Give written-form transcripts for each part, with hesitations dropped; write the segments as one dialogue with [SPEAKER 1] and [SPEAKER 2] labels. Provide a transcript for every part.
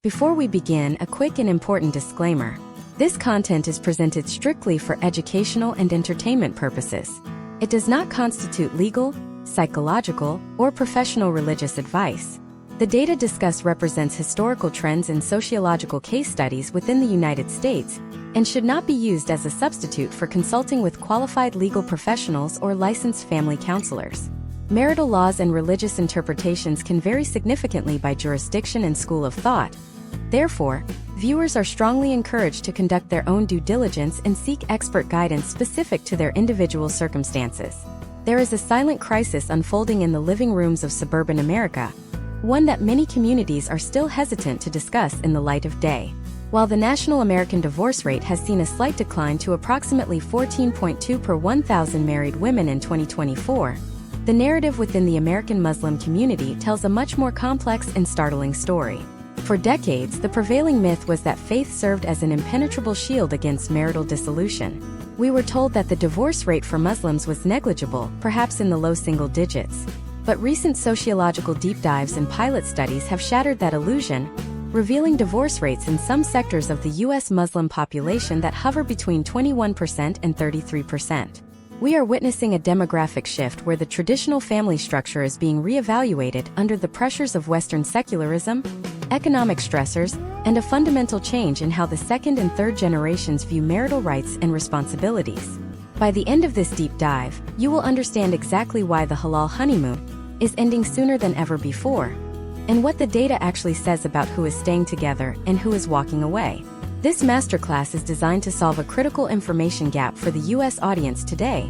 [SPEAKER 1] Before we begin, a quick and important disclaimer. This content is presented strictly for educational and entertainment purposes. It does not constitute legal, psychological, or professional religious advice. The data discussed represents historical trends and sociological case studies within the United States and should not be used as a substitute for consulting with qualified legal professionals or licensed family counselors. Marital laws and religious interpretations can vary significantly by jurisdiction and school of thought. Therefore, viewers are strongly encouraged to conduct their own due diligence and seek expert guidance specific to their individual circumstances. There is a silent crisis unfolding in the living rooms of suburban America, one that many communities are still hesitant to discuss in the light of day. While the national American divorce rate has seen a slight decline to approximately 14.2 per 1,000 married women in 2024, the narrative within the American Muslim community tells a much more complex and startling story. For decades, the prevailing myth was that faith served as an impenetrable shield against marital dissolution. We were told that the divorce rate for Muslims was negligible, perhaps in the low single digits. But recent sociological deep dives and pilot studies have shattered that illusion, revealing divorce rates in some sectors of the U.S. Muslim population that hover between 21% and 33%. We are witnessing a demographic shift where the traditional family structure is being reevaluated under the pressures of Western secularism, economic stressors, and a fundamental change in how the second and third generations view marital rights and responsibilities. By the end of this deep dive, you will understand exactly why the halal honeymoon is ending sooner than ever before, and what the data actually says about who is staying together and who is walking away. This masterclass is designed to solve a critical information gap for the U.S. audience today: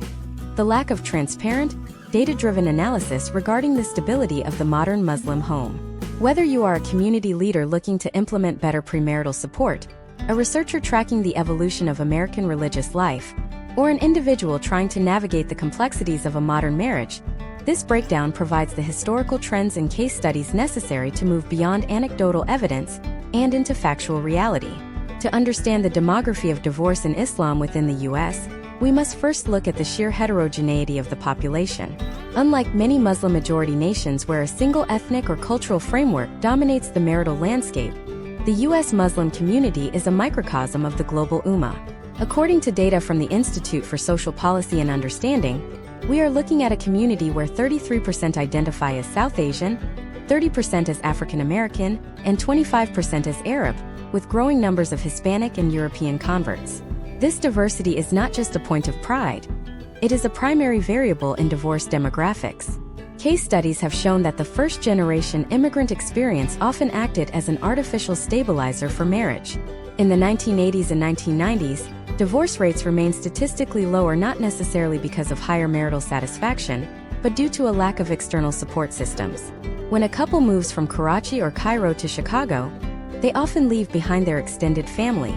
[SPEAKER 1] the lack of transparent, data-driven analysis regarding the stability of the modern Muslim home. Whether you are a community leader looking to implement better premarital support, a researcher tracking the evolution of American religious life, or an individual trying to navigate the complexities of a modern marriage, this breakdown provides the historical trends and case studies necessary to move beyond anecdotal evidence and into factual reality. To understand the demography of divorce in Islam within the U.S., we must first look at the sheer heterogeneity of the population. Unlike many Muslim-majority nations where a single ethnic or cultural framework dominates the marital landscape, the U.S. Muslim community is a microcosm of the global Ummah. According to data from the Institute for Social Policy and Understanding, we are looking at a community where 33% identify as South Asian, 30% as African American, and 25% as Arab, with growing numbers of Hispanic and European converts. This diversity is not just a point of pride. It is a primary variable in divorce demographics. Case studies have shown that the first-generation immigrant experience often acted as an artificial stabilizer for marriage. In the 1980s and 1990s, divorce rates remained statistically lower not necessarily because of higher marital satisfaction, but due to a lack of external support systems. When a couple moves from Karachi or Cairo to Chicago, they often leave behind their extended family,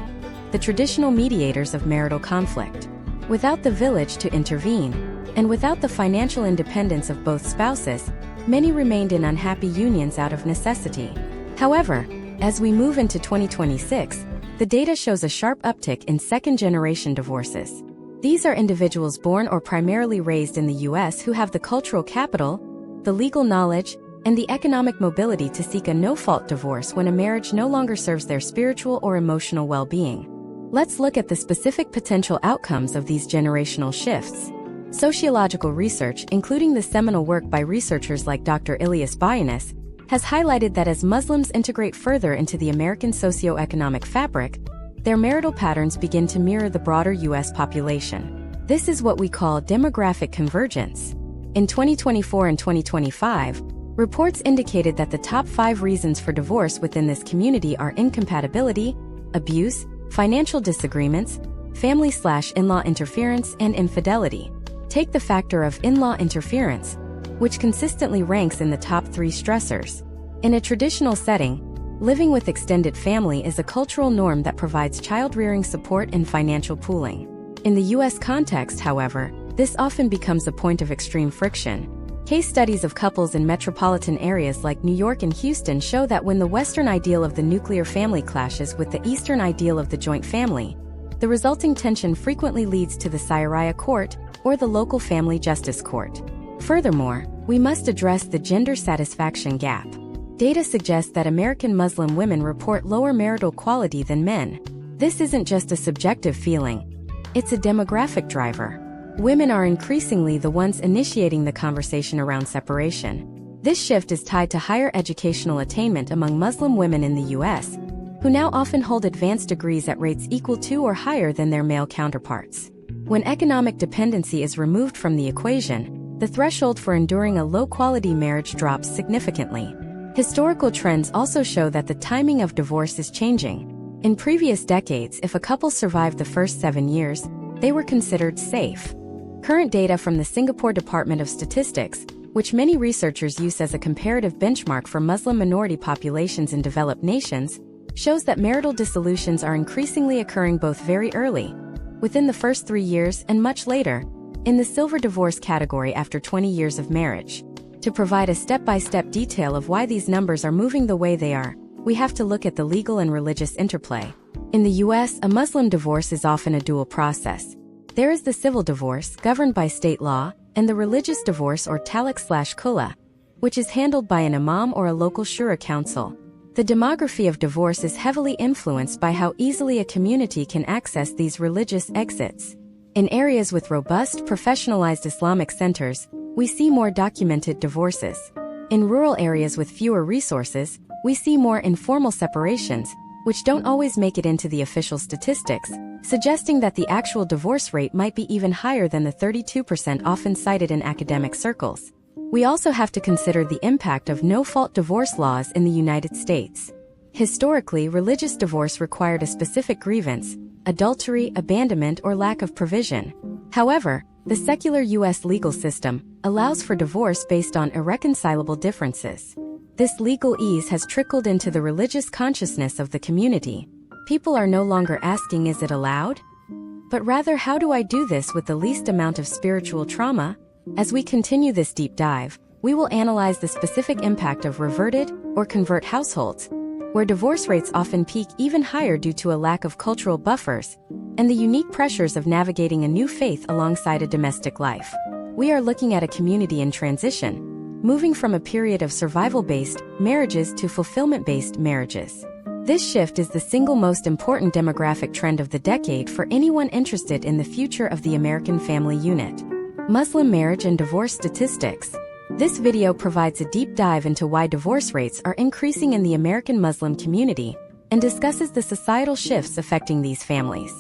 [SPEAKER 1] the traditional mediators of marital conflict. Without the village to intervene, and without the financial independence of both spouses, many remained in unhappy unions out of necessity. However, as we move into 2026, the data shows a sharp uptick in second-generation divorces. These are individuals born or primarily raised in the U.S. who have the cultural capital, the legal knowledge, and the economic mobility to seek a no-fault divorce when a marriage no longer serves their spiritual or emotional well-being. Let's look at the specific potential outcomes of these generational shifts. Sociological research, including the seminal work by researchers like Dr. Ilyas Bayanis, has highlighted that as Muslims integrate further into the American socio-economic fabric, their marital patterns begin to mirror the broader U.S. population. This is what we call demographic convergence. In 2024 and 2025, reports indicated that the top 5 reasons for divorce within this community are incompatibility, abuse, financial disagreements, family/in-law interference, and infidelity. Take the factor of in-law interference, which consistently ranks in the top 3 stressors. In a traditional setting, living with extended family is a cultural norm that provides child-rearing support and financial pooling. In the U.S. context, however, this often becomes a point of extreme friction. Case studies of couples in metropolitan areas like New York and Houston show that when the Western ideal of the nuclear family clashes with the Eastern ideal of the joint family, the resulting tension frequently leads to the Sharia court or the local family justice court. Furthermore, we must address the gender satisfaction gap. Data suggests that American Muslim women report lower marital quality than men. This isn't just a subjective feeling. It's a demographic driver. Women are increasingly the ones initiating the conversation around separation. This shift is tied to higher educational attainment among Muslim women in the U.S., who now often hold advanced degrees at rates equal to or higher than their male counterparts. When economic dependency is removed from the equation, the threshold for enduring a low-quality marriage drops significantly. Historical trends also show that the timing of divorce is changing. In previous decades, if a couple survived the first 7 years, they were considered safe. Current data from the Singapore Department of Statistics, which many researchers use as a comparative benchmark for Muslim minority populations in developed nations, shows that marital dissolutions are increasingly occurring both very early, within the first 3 years, and much later, in the silver divorce category after 20 years of marriage. To provide a step-by-step detail of why these numbers are moving the way they are, we have to look at the legal and religious interplay. In the U.S., a Muslim divorce is often a dual process. There is the civil divorce, governed by state law, and the religious divorce or Talaq/Khula, which is handled by an imam or a local shura council. The demography of divorce is heavily influenced by how easily a community can access these religious exits. In areas with robust, professionalized Islamic centers, we see more documented divorces. In rural areas with fewer resources, we see more informal separations, which don't always make it into the official statistics, suggesting that the actual divorce rate might be even higher than the 32% often cited in academic circles. We also have to consider the impact of no-fault divorce laws in the United States. Historically, religious divorce required a specific grievance: adultery, abandonment, or lack of provision. However, the secular U.S. legal system allows for divorce based on irreconcilable differences. This legal ease has trickled into the religious consciousness of the community. People are no longer asking, "Is it allowed?" but rather, "How do I do this with the least amount of spiritual trauma?" As we continue this deep dive, we will analyze the specific impact of reverted or convert households, where divorce rates often peak even higher due to a lack of cultural buffers, and the unique pressures of navigating a new faith alongside a domestic life. We are looking at a community in transition, moving from a period of survival-based marriages to fulfillment-based marriages. This shift is the single most important demographic trend of the decade for anyone interested in the future of the American family unit. Muslim marriage and divorce statistics. This video provides a deep dive into why divorce rates are increasing in the American Muslim community and discusses the societal shifts affecting these families.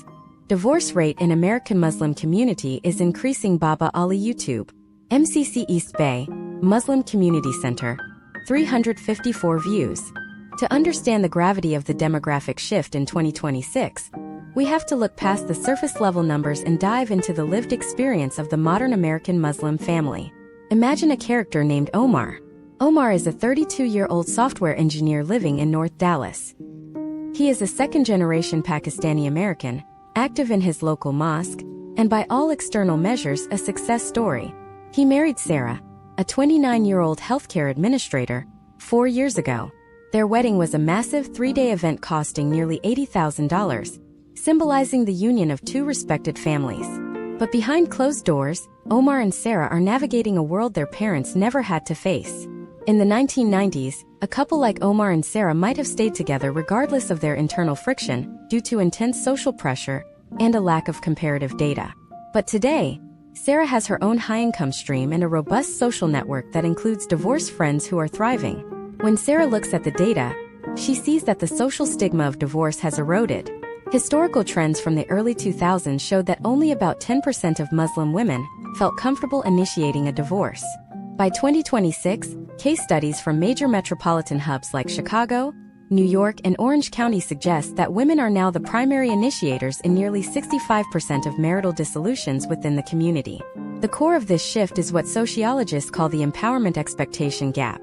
[SPEAKER 1] Divorce rate in American Muslim community is increasing. Baba Ali YouTube, MCC East Bay, Muslim Community Center, 354 views. To understand the gravity of the demographic shift in 2026, we have to look past the surface-level numbers and dive into the lived experience of the modern American Muslim family. Imagine a character named Omar. Omar is a 32-year-old software engineer living in North Dallas. He is a second-generation Pakistani-American, active in his local mosque, and by all external measures a success story. He married Sarah, a 29-year-old healthcare administrator, 4 years ago. Their wedding was a massive 3-day event costing nearly $80,000, symbolizing the union of two respected families. But behind closed doors, Omar and Sarah are navigating a world their parents never had to face. In the 1990s, a couple like Omar and Sarah might have stayed together regardless of their internal friction, due to intense social pressure and a lack of comparative data. But today, Sarah has her own high-income stream and a robust social network that includes divorced friends who are thriving. When Sarah looks at the data, she sees that the social stigma of divorce has eroded. Historical trends from the early 2000s showed that only about 10% of Muslim women felt comfortable initiating a divorce. By 2026, case studies from major metropolitan hubs like Chicago, New York, and Orange County suggest that women are now the primary initiators in nearly 65% of marital dissolutions within the community. The core of this shift is what sociologists call the empowerment expectation gap.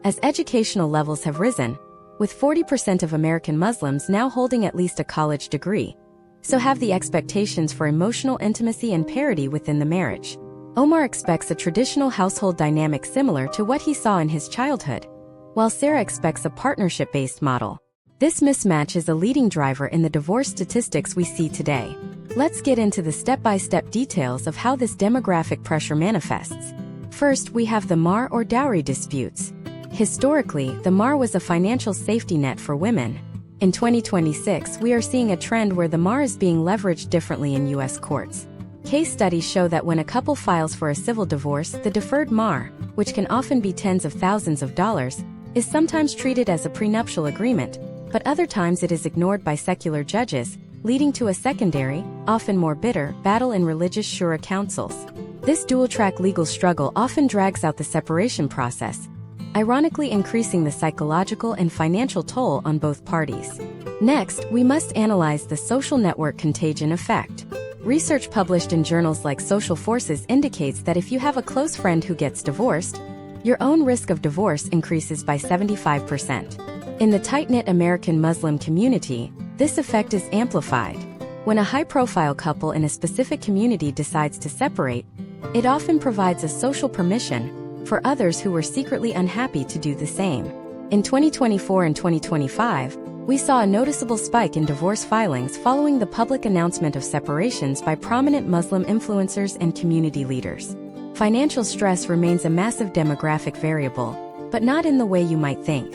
[SPEAKER 1] As educational levels have risen, with 40% of American Muslims now holding at least a college degree, so have the expectations for emotional intimacy and parity within the marriage. Omar expects a traditional household dynamic similar to what he saw in his childhood, while Sarah expects a partnership-based model. This mismatch is a leading driver in the divorce statistics we see today. Let's get into the step-by-step details of how this demographic pressure manifests. First, we have the mahr or dowry disputes. Historically, the mahr was a financial safety net for women. In 2026, we are seeing a trend where the mahr is being leveraged differently in U.S. courts. Case studies show that when a couple files for a civil divorce, the deferred mahr, which can often be tens of thousands of dollars, is sometimes treated as a prenuptial agreement, but other times it is ignored by secular judges, leading to a secondary, often more bitter, battle in religious shura councils. This dual-track legal struggle often drags out the separation process, ironically increasing the psychological and financial toll on both parties. Next, we must analyze the social network contagion effect. Research published in journals like Social Forces indicates that if you have a close friend who gets divorced, your own risk of divorce increases by 75%. In the tight-knit American Muslim community, this effect is amplified. When a high-profile couple in a specific community decides to separate, it often provides a social permission for others who were secretly unhappy to do the same. In 2024 and 2025, we saw a noticeable spike in divorce filings following the public announcement of separations by prominent Muslim influencers and community leaders. Financial stress remains a massive demographic variable, but not in the way you might think.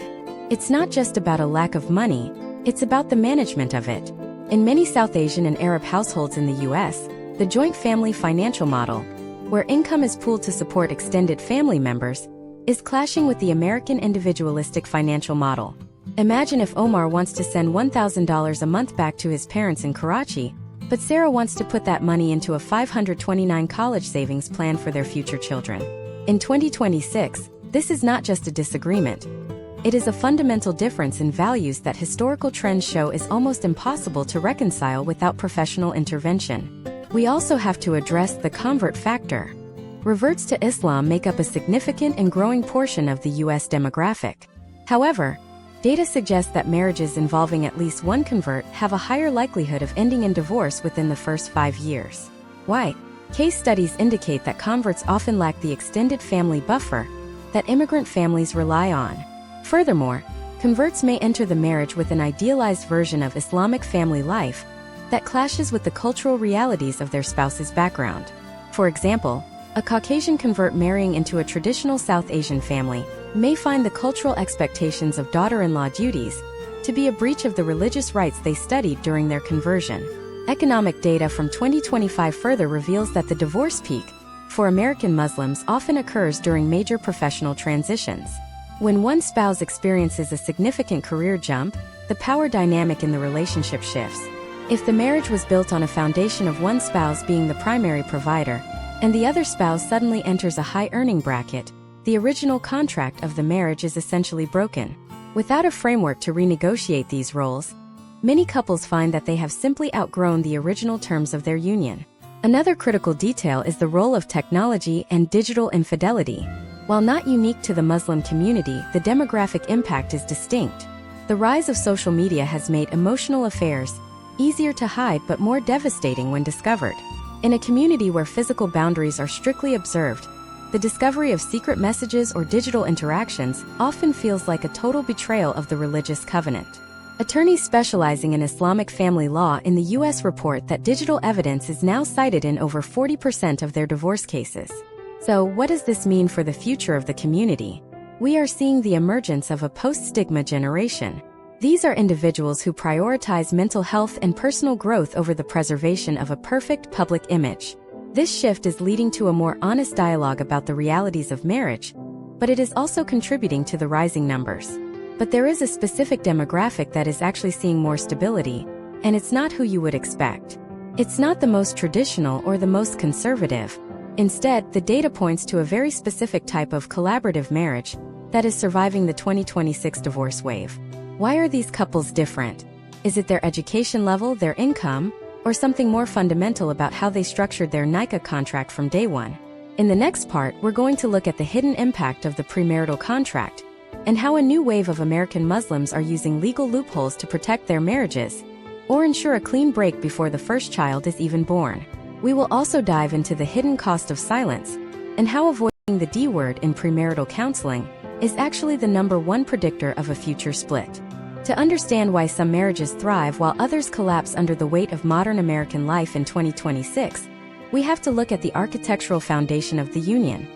[SPEAKER 1] It's not just about a lack of money, it's about the management of it. In many South Asian and Arab households in the U.S., the joint family financial model, where income is pooled to support extended family members, is clashing with the American individualistic financial model. Imagine if Omar wants to send $1,000 a month back to his parents in Karachi, but Sarah wants to put that money into a $529 college savings plan for their future children. In 2026, this is not just a disagreement. It is a fundamental difference in values that historical trends show is almost impossible to reconcile without professional intervention. We also have to address the convert factor. Reverts to Islam make up a significant and growing portion of the U.S. demographic. However, data suggests that marriages involving at least one convert have a higher likelihood of ending in divorce within the first 5 years. Why? Case studies indicate that converts often lack the extended family buffer that immigrant families rely on. Furthermore, converts may enter the marriage with an idealized version of Islamic family life that clashes with the cultural realities of their spouse's background. For example, a Caucasian convert marrying into a traditional South Asian family may find the cultural expectations of daughter-in-law duties to be a breach of the religious rites they studied during their conversion. Economic data from 2025 further reveals that the divorce peak for American Muslims often occurs during major professional transitions. When one spouse experiences a significant career jump, the power dynamic in the relationship shifts. If the marriage was built on a foundation of one spouse being the primary provider, and the other spouse suddenly enters a high-earning bracket, the original contract of the marriage is essentially broken. Without a framework to renegotiate these roles, many couples find that they have simply outgrown the original terms of their union. Another critical detail is the role of technology and digital infidelity. While not unique to the Muslim community, the demographic impact is distinct. The rise of social media has made emotional affairs easier to hide but more devastating when discovered. In a community where physical boundaries are strictly observed, the discovery of secret messages or digital interactions often feels like a total betrayal of the religious covenant. Attorneys specializing in Islamic family law in the U.S. report that digital evidence is now cited in over 40% of their divorce cases. So, what does this mean for the future of the community? We are seeing the emergence of a post-stigma generation. These are individuals who prioritize mental health and personal growth over the preservation of a perfect public image. This shift is leading to a more honest dialogue about the realities of marriage, but it is also contributing to the rising numbers. But there is a specific demographic that is actually seeing more stability, and it's not who you would expect. It's not the most traditional or the most conservative. Instead, the data points to a very specific type of collaborative marriage that is surviving the 2026 divorce wave. Why are these couples different? Is it their education level, their income, or something more fundamental about how they structured their nikah contract from day one? In the next part, we're going to look at the hidden impact of the premarital contract and how a new wave of American Muslims are using legal loopholes to protect their marriages or ensure a clean break before the first child is even born. We will also dive into the hidden cost of silence and how avoiding the D word in premarital counseling is actually the #1 predictor of a future split. To understand why some marriages thrive while others collapse under the weight of modern American life in 2026, we have to look at the architectural foundation of the union,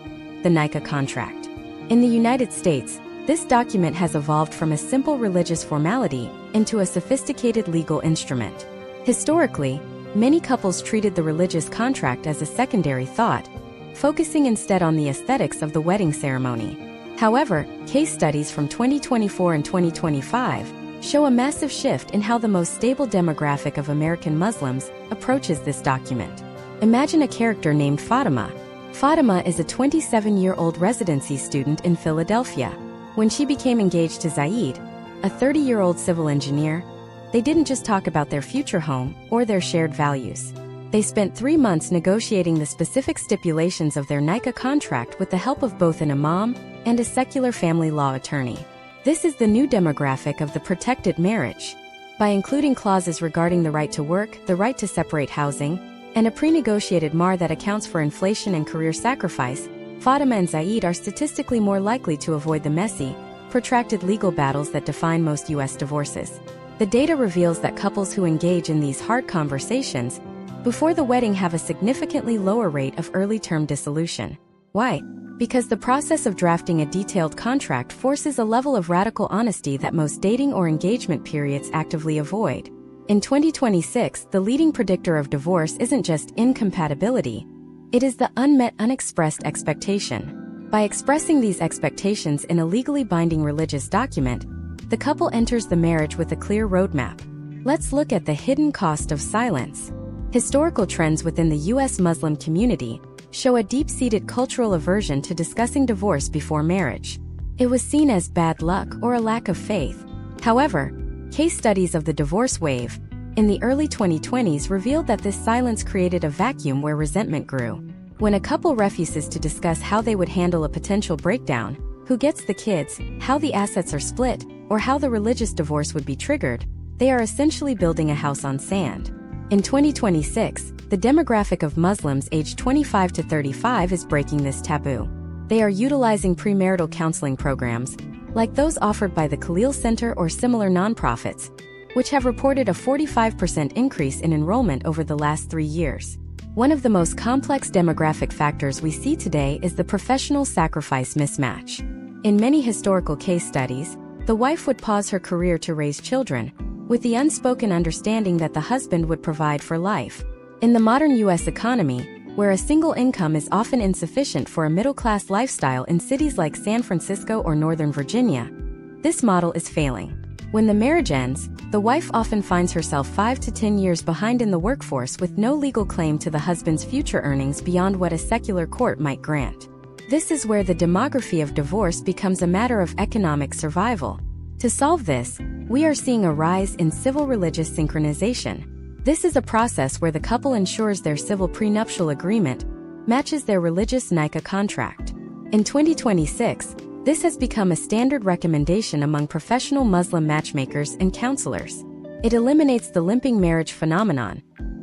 [SPEAKER 1] the nikah contract. In the United States, This document has evolved from a simple religious formality into a sophisticated legal instrument. Historically, many couples treated the religious contract as a secondary thought, focusing instead on the aesthetics of the wedding ceremony. However, case studies from 2024 and 2025 show a massive shift in how the most stable demographic of American Muslims approaches this document. Imagine a character named Fatima. Fatima is a 27-year-old residency student in Philadelphia. When she became engaged to Zaid, a 30-year-old civil engineer, they didn't just talk about their future home or their shared values. They spent 3 months negotiating the specific stipulations of their nikah contract with the help of both an imam and a secular family law attorney. This is the new demographic of the protected marriage. By including clauses regarding the right to work, the right to separate housing, and a pre-negotiated mahr that accounts for inflation and career sacrifice, Fatima and Zaid are statistically more likely to avoid the messy, protracted legal battles that define most U.S. divorces. The data reveals that couples who engage in these hard conversations before the wedding have a significantly lower rate of early-term dissolution. Why? Because the process of drafting a detailed contract forces a level of radical honesty that most dating or engagement periods actively avoid. In 2026, the leading predictor of divorce isn't just incompatibility, it is the unmet, unexpressed expectation. By expressing these expectations in a legally binding religious document, the couple enters the marriage with a clear roadmap. Let's look at the hidden cost of silence. Historical trends within the U.S. Muslim community show a deep-seated cultural aversion to discussing divorce before marriage. It was seen as bad luck or a lack of faith. However, case studies of the divorce wave in the early 2020s revealed that this silence created a vacuum where resentment grew. When a couple refuses to discuss how they would handle a potential breakdown, who gets the kids, how the assets are split, or how the religious divorce would be triggered, they are essentially building a house on sand. In 2026, the demographic of Muslims aged 25 to 35 is breaking this taboo. They are utilizing premarital counseling programs, like those offered by the Khalil Center or similar nonprofits, which have reported a 45% increase in enrollment over the last 3 years. One of the most complex demographic factors we see today is the professional sacrifice mismatch. In many historical case studies, the wife would pause her career to raise children, with the unspoken understanding that the husband would provide for life. In the modern U.S. economy, where a single income is often insufficient for a middle-class lifestyle in cities like San Francisco or Northern Virginia, this model is failing. When the marriage ends, the wife often finds herself 5 to 10 years behind in the workforce with no legal claim to the husband's future earnings beyond what a secular court might grant. This is where the demography of divorce becomes a matter of economic survival. To solve this, we are seeing a rise in civil-religious synchronization. This is a process where the couple ensures their civil prenuptial agreement matches their religious nikah contract. In 2026, this has become a standard recommendation among professional Muslim matchmakers and counselors. It eliminates the limping marriage phenomenon,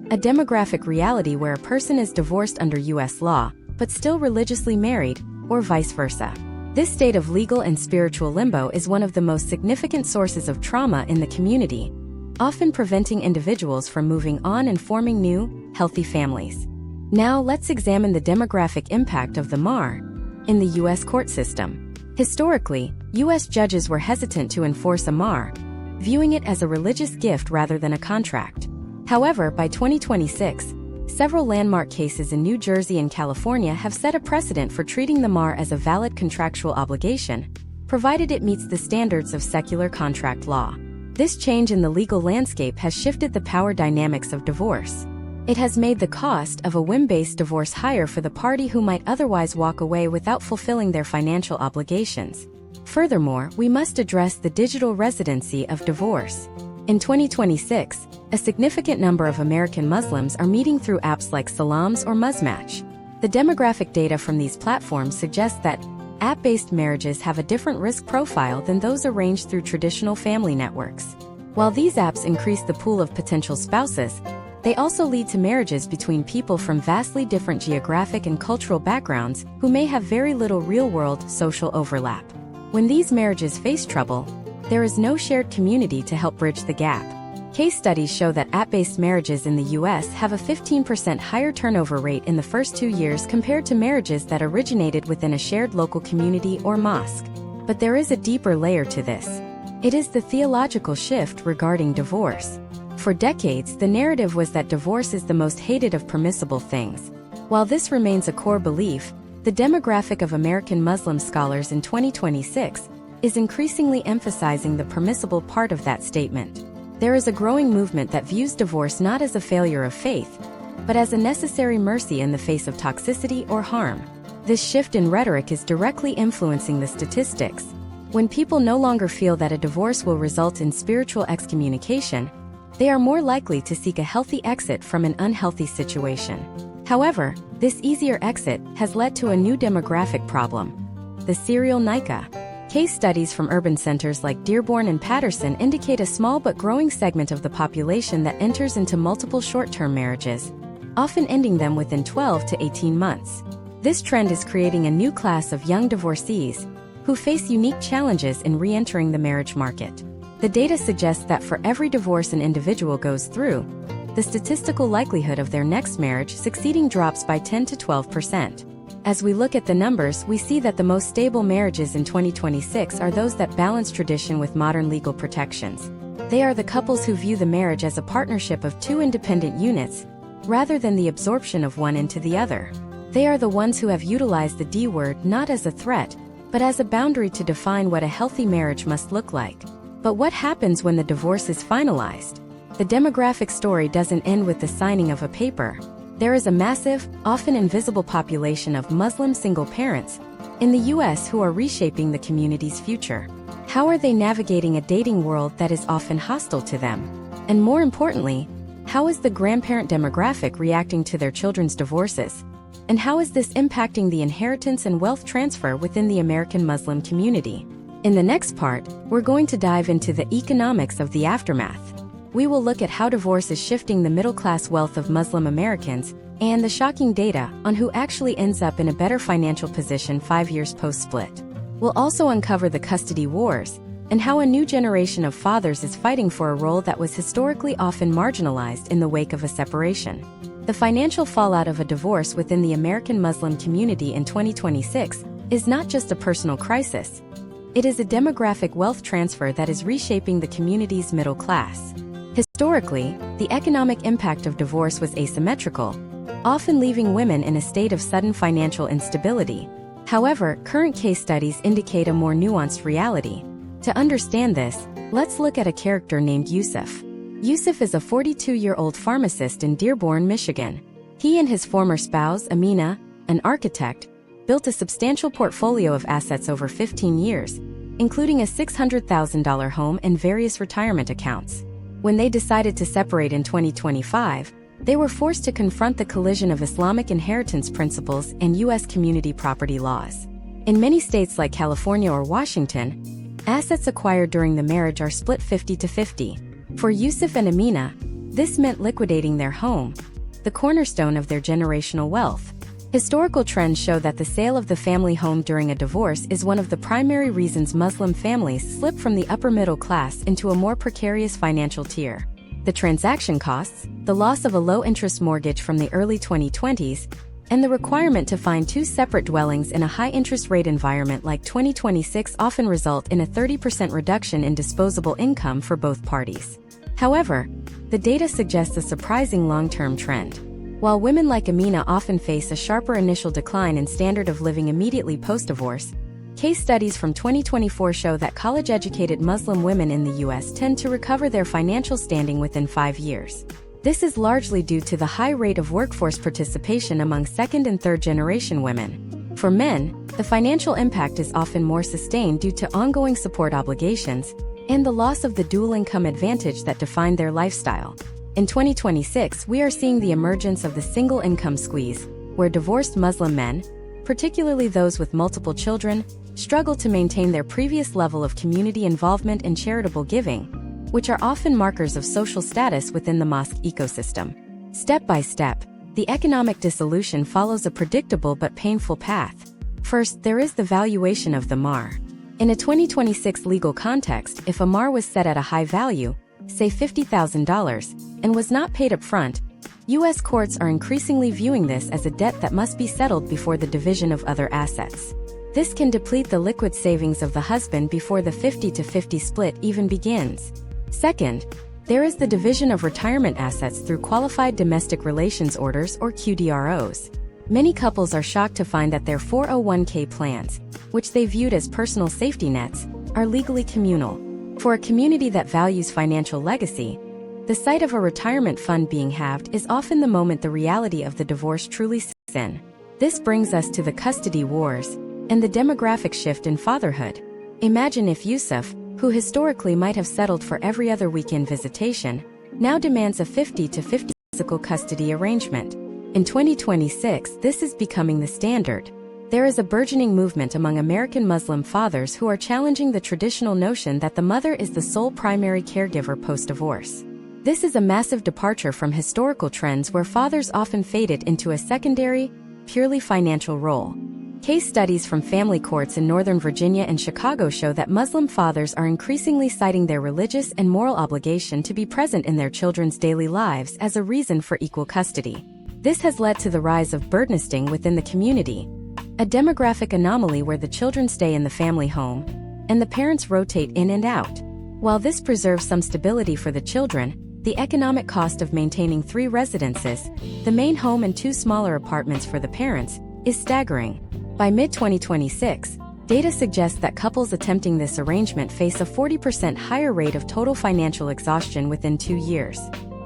[SPEAKER 1] a demographic reality where a person is divorced under U.S. law, but still religiously married, or vice versa. This state of legal and spiritual limbo is one of the most significant sources of trauma in the community, often preventing individuals from moving on and forming new, healthy families. Now let's examine the demographic impact of the mahr in the U.S. court system. Historically, U.S. judges were hesitant to enforce a mahr, viewing it as a religious gift rather than a contract. However, by 2026, several landmark cases in New Jersey and California have set a precedent for treating the mahr as a valid contractual obligation, provided it meets the standards of secular contract law. This change in the legal landscape has shifted the power dynamics of divorce. It has made the cost of a whim-based divorce higher for the party who might otherwise walk away without fulfilling their financial obligations. Furthermore, we must address the digital residency of divorce. In 2026, a significant number of American Muslims are meeting through apps like Salams or Muzmatch. The demographic data from these platforms suggests that app-based marriages have a different risk profile than those arranged through traditional family networks. While these apps increase the pool of potential spouses, they also lead to marriages between people from vastly different geographic and cultural backgrounds who may have very little real-world social overlap. When these marriages face trouble, there is no shared community to help bridge the gap. Case studies show that app-based marriages in the U.S. have a 15% higher turnover rate in the first 2 years compared to marriages that originated within a shared local community or mosque. But there is a deeper layer to this. It is the theological shift regarding divorce. For decades, the narrative was that divorce is the most hated of permissible things. While this remains a core belief, the demographic of American Muslim scholars in 2026 is increasingly emphasizing the permissible part of that statement. There is a growing movement that views divorce not as a failure of faith, but as a necessary mercy in the face of toxicity or harm. This shift in rhetoric is directly influencing the statistics. When people no longer feel that a divorce will result in spiritual excommunication, they are more likely to seek a healthy exit from an unhealthy situation. However, this easier exit has led to a new demographic problem: the serial nikah. Case studies from urban centers like Dearborn and Patterson indicate a small but growing segment of the population that enters into multiple short-term marriages, often ending them within 12 to 18 months. This trend is creating a new class of young divorcees who face unique challenges in re-entering the marriage market. The data suggests that for every divorce an individual goes through, the statistical likelihood of their next marriage succeeding drops by 10 to 12%. As we look at the numbers, we see that the most stable marriages in 2026 are those that balance tradition with modern legal protections. They are the couples who view the marriage as a partnership of two independent units, rather than the absorption of one into the other. They are the ones who have utilized the D word not as a threat, but as a boundary to define what a healthy marriage must look like. But what happens when the divorce is finalized? The demographic story doesn't end with the signing of a paper. There is a massive, often invisible population of Muslim single parents in the U.S. who are reshaping the community's future. How are they navigating a dating world that is often hostile to them? And more importantly, how is the grandparent demographic reacting to their children's divorces? And how is this impacting the inheritance and wealth transfer within the American Muslim community? In the next part, we're going to dive into the economics of the aftermath. We will look at how divorce is shifting the middle-class wealth of Muslim Americans and the shocking data on who actually ends up in a better financial position 5 years post-split. We'll also uncover the custody wars and how a new generation of fathers is fighting for a role that was historically often marginalized in the wake of a separation. The financial fallout of a divorce within the American Muslim community in 2026 is not just a personal crisis. It is a demographic wealth transfer that is reshaping the community's middle class. Historically, the economic impact of divorce was asymmetrical, often leaving women in a state of sudden financial instability. However, current case studies indicate a more nuanced reality. To understand this, let's look at a character named Yusuf. Yusuf is a 42-year-old pharmacist in Dearborn, Michigan. He and his former spouse, Amina, an architect, built a substantial portfolio of assets over 15 years, including a $600,000 home and various retirement accounts. When they decided to separate in 2025, they were forced to confront the collision of Islamic inheritance principles and U.S. community property laws. In many states like California or Washington, assets acquired during the marriage are split 50-50. For Yusuf and Amina, this meant liquidating their home, the cornerstone of their generational wealth. Historical trends show that the sale of the family home during a divorce is one of the primary reasons Muslim families slip from the upper middle class into a more precarious financial tier. The transaction costs, the loss of a low-interest mortgage from the early 2020s, and the requirement to find two separate dwellings in a high-interest rate environment like 2026 often result in a 30% reduction in disposable income for both parties. However, the data suggests a surprising long-term trend. While women like Amina often face a sharper initial decline in standard of living immediately post-divorce, case studies from 2024 show that college-educated Muslim women in the U.S. tend to recover their financial standing within 5 years. This is largely due to the high rate of workforce participation among second- and third-generation women. For men, the financial impact is often more sustained due to ongoing support obligations and the loss of the dual income advantage that defined their lifestyle. In 2026, we are seeing the emergence of the single income squeeze, where divorced Muslim men, particularly those with multiple children, struggle to maintain their previous level of community involvement and charitable giving, which are often markers of social status within the mosque ecosystem. Step by step, the economic dissolution follows a predictable but painful path. First, there is the valuation of the mahr. In a 2026 legal context, if a mahr was set at a high value, say $50,000, and was not paid up front, U.S. courts are increasingly viewing this as a debt that must be settled before the division of other assets. This can deplete the liquid savings of the husband before the 50-50 split even begins. Second, there is the division of retirement assets through Qualified Domestic Relations Orders or QDROs. Many couples are shocked to find that their 401k plans, which they viewed as personal safety nets, are legally communal. For a community that values financial legacy, the sight of a retirement fund being halved is often the moment the reality of the divorce truly sinks in. This brings us to the custody wars and the demographic shift in fatherhood. Imagine if Yusuf, who historically might have settled for every other weekend visitation, now demands a 50-50 physical custody arrangement. In 2026, this is becoming the standard. There is a burgeoning movement among American Muslim fathers who are challenging the traditional notion that the mother is the sole primary caregiver post-divorce. This is a massive departure from historical trends where fathers often faded into a secondary, purely financial role. Case studies from family courts in Northern Virginia and Chicago show that Muslim fathers are increasingly citing their religious and moral obligation to be present in their children's daily lives as a reason for equal custody. This has led to the rise of birdnesting within the community, a demographic anomaly where the children stay in the family home and the parents rotate in and out. While this preserves some stability for the children, the economic cost of maintaining 3 residences, the main home and 2 smaller apartments for the parents, is staggering. By mid-2026, data suggests that couples attempting this arrangement face a 40% higher rate of total financial exhaustion within 2 years.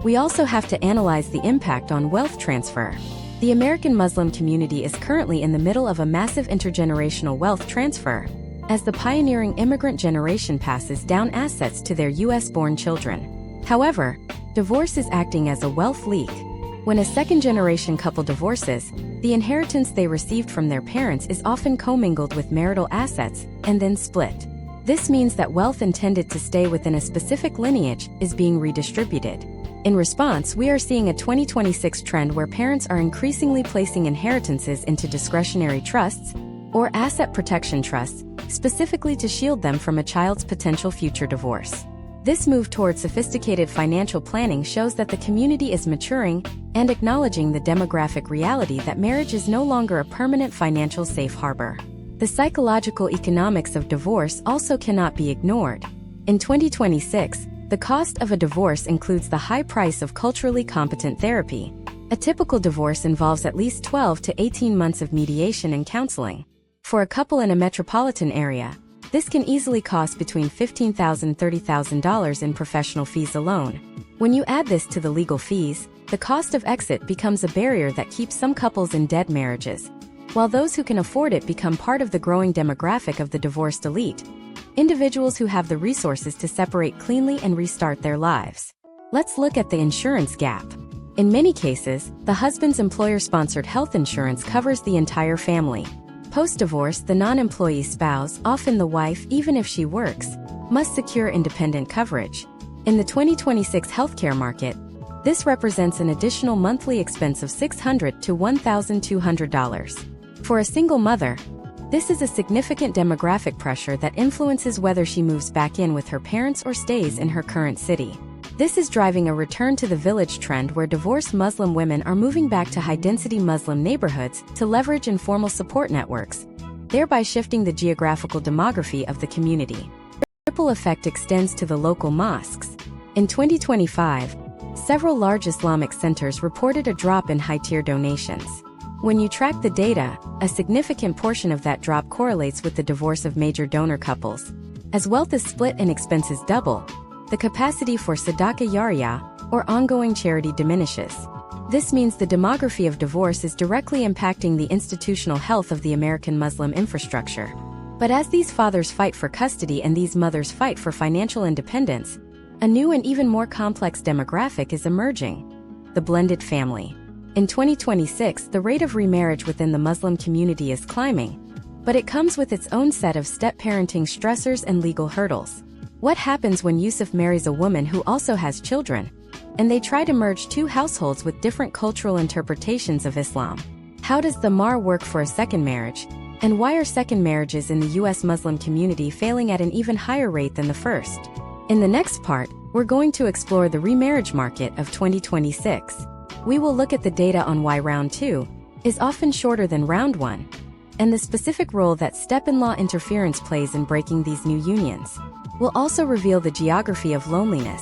[SPEAKER 1] We also have to analyze the impact on wealth transfer. The American Muslim community is currently in the middle of a massive intergenerational wealth transfer, as the pioneering immigrant generation passes down assets to their US-born children. However, divorce is acting as a wealth leak. When a second-generation couple divorces, the inheritance they received from their parents is often commingled with marital assets and then split. This means that wealth intended to stay within a specific lineage is being redistributed. In response, we are seeing a 2026 trend where parents are increasingly placing inheritances into discretionary trusts or asset protection trusts, specifically to shield them from a child's potential future divorce. This move toward sophisticated financial planning shows that the community is maturing and acknowledging the demographic reality that marriage is no longer a permanent financial safe harbor. The psychological economics of divorce also cannot be ignored. In 2026, the cost of a divorce includes the high price of culturally competent therapy. A typical divorce involves at least 12 to 18 months of mediation and counseling. For a couple in a metropolitan area, this can easily cost between $15,000 and $30,000 in professional fees alone. When you add this to the legal fees, the cost of exit becomes a barrier that keeps some couples in dead marriages, while those who can afford it become part of the growing demographic of the divorced elite, individuals who have the resources to separate cleanly and restart their lives. Let's look at the insurance gap. In many cases, the husband's employer-sponsored health insurance covers the entire family. Post-divorce, the non-employee spouse, often the wife even if she works, must secure independent coverage. In the 2026 healthcare market, this represents an additional monthly expense of $600 to $1,200. For a single mother, this is a significant demographic pressure that influences whether she moves back in with her parents or stays in her current city. This is driving a return to the village trend where divorced Muslim women are moving back to high-density Muslim neighborhoods to leverage informal support networks, thereby shifting the geographical demography of the community. The ripple effect extends to the local mosques. In 2025, several large Islamic centers reported a drop in high-tier donations. When you track the data, a significant portion of that drop correlates with the divorce of major donor couples. As wealth is split and expenses double, the capacity for Sadaqah Jariyah, or ongoing charity, diminishes. This means the demography of divorce is directly impacting the institutional health of the American Muslim infrastructure. But as these fathers fight for custody and these mothers fight for financial independence, a new and even more complex demographic is emerging: the blended family. In 2026, the rate of remarriage within the Muslim community is climbing, but it comes with its own set of step-parenting stressors and legal hurdles. What happens when Yusuf marries a woman who also has children, and they try to merge 2 households with different cultural interpretations of Islam? How does the mahr work for a second marriage, and why are second marriages in the U.S. Muslim community failing at an even higher rate than the first? In the next part, we're going to explore the remarriage market of 2026. We will look at the data on why round 2 is often shorter than round 1, and the specific role that step-in-law interference plays in breaking these new unions. We'll also reveal the geography of loneliness,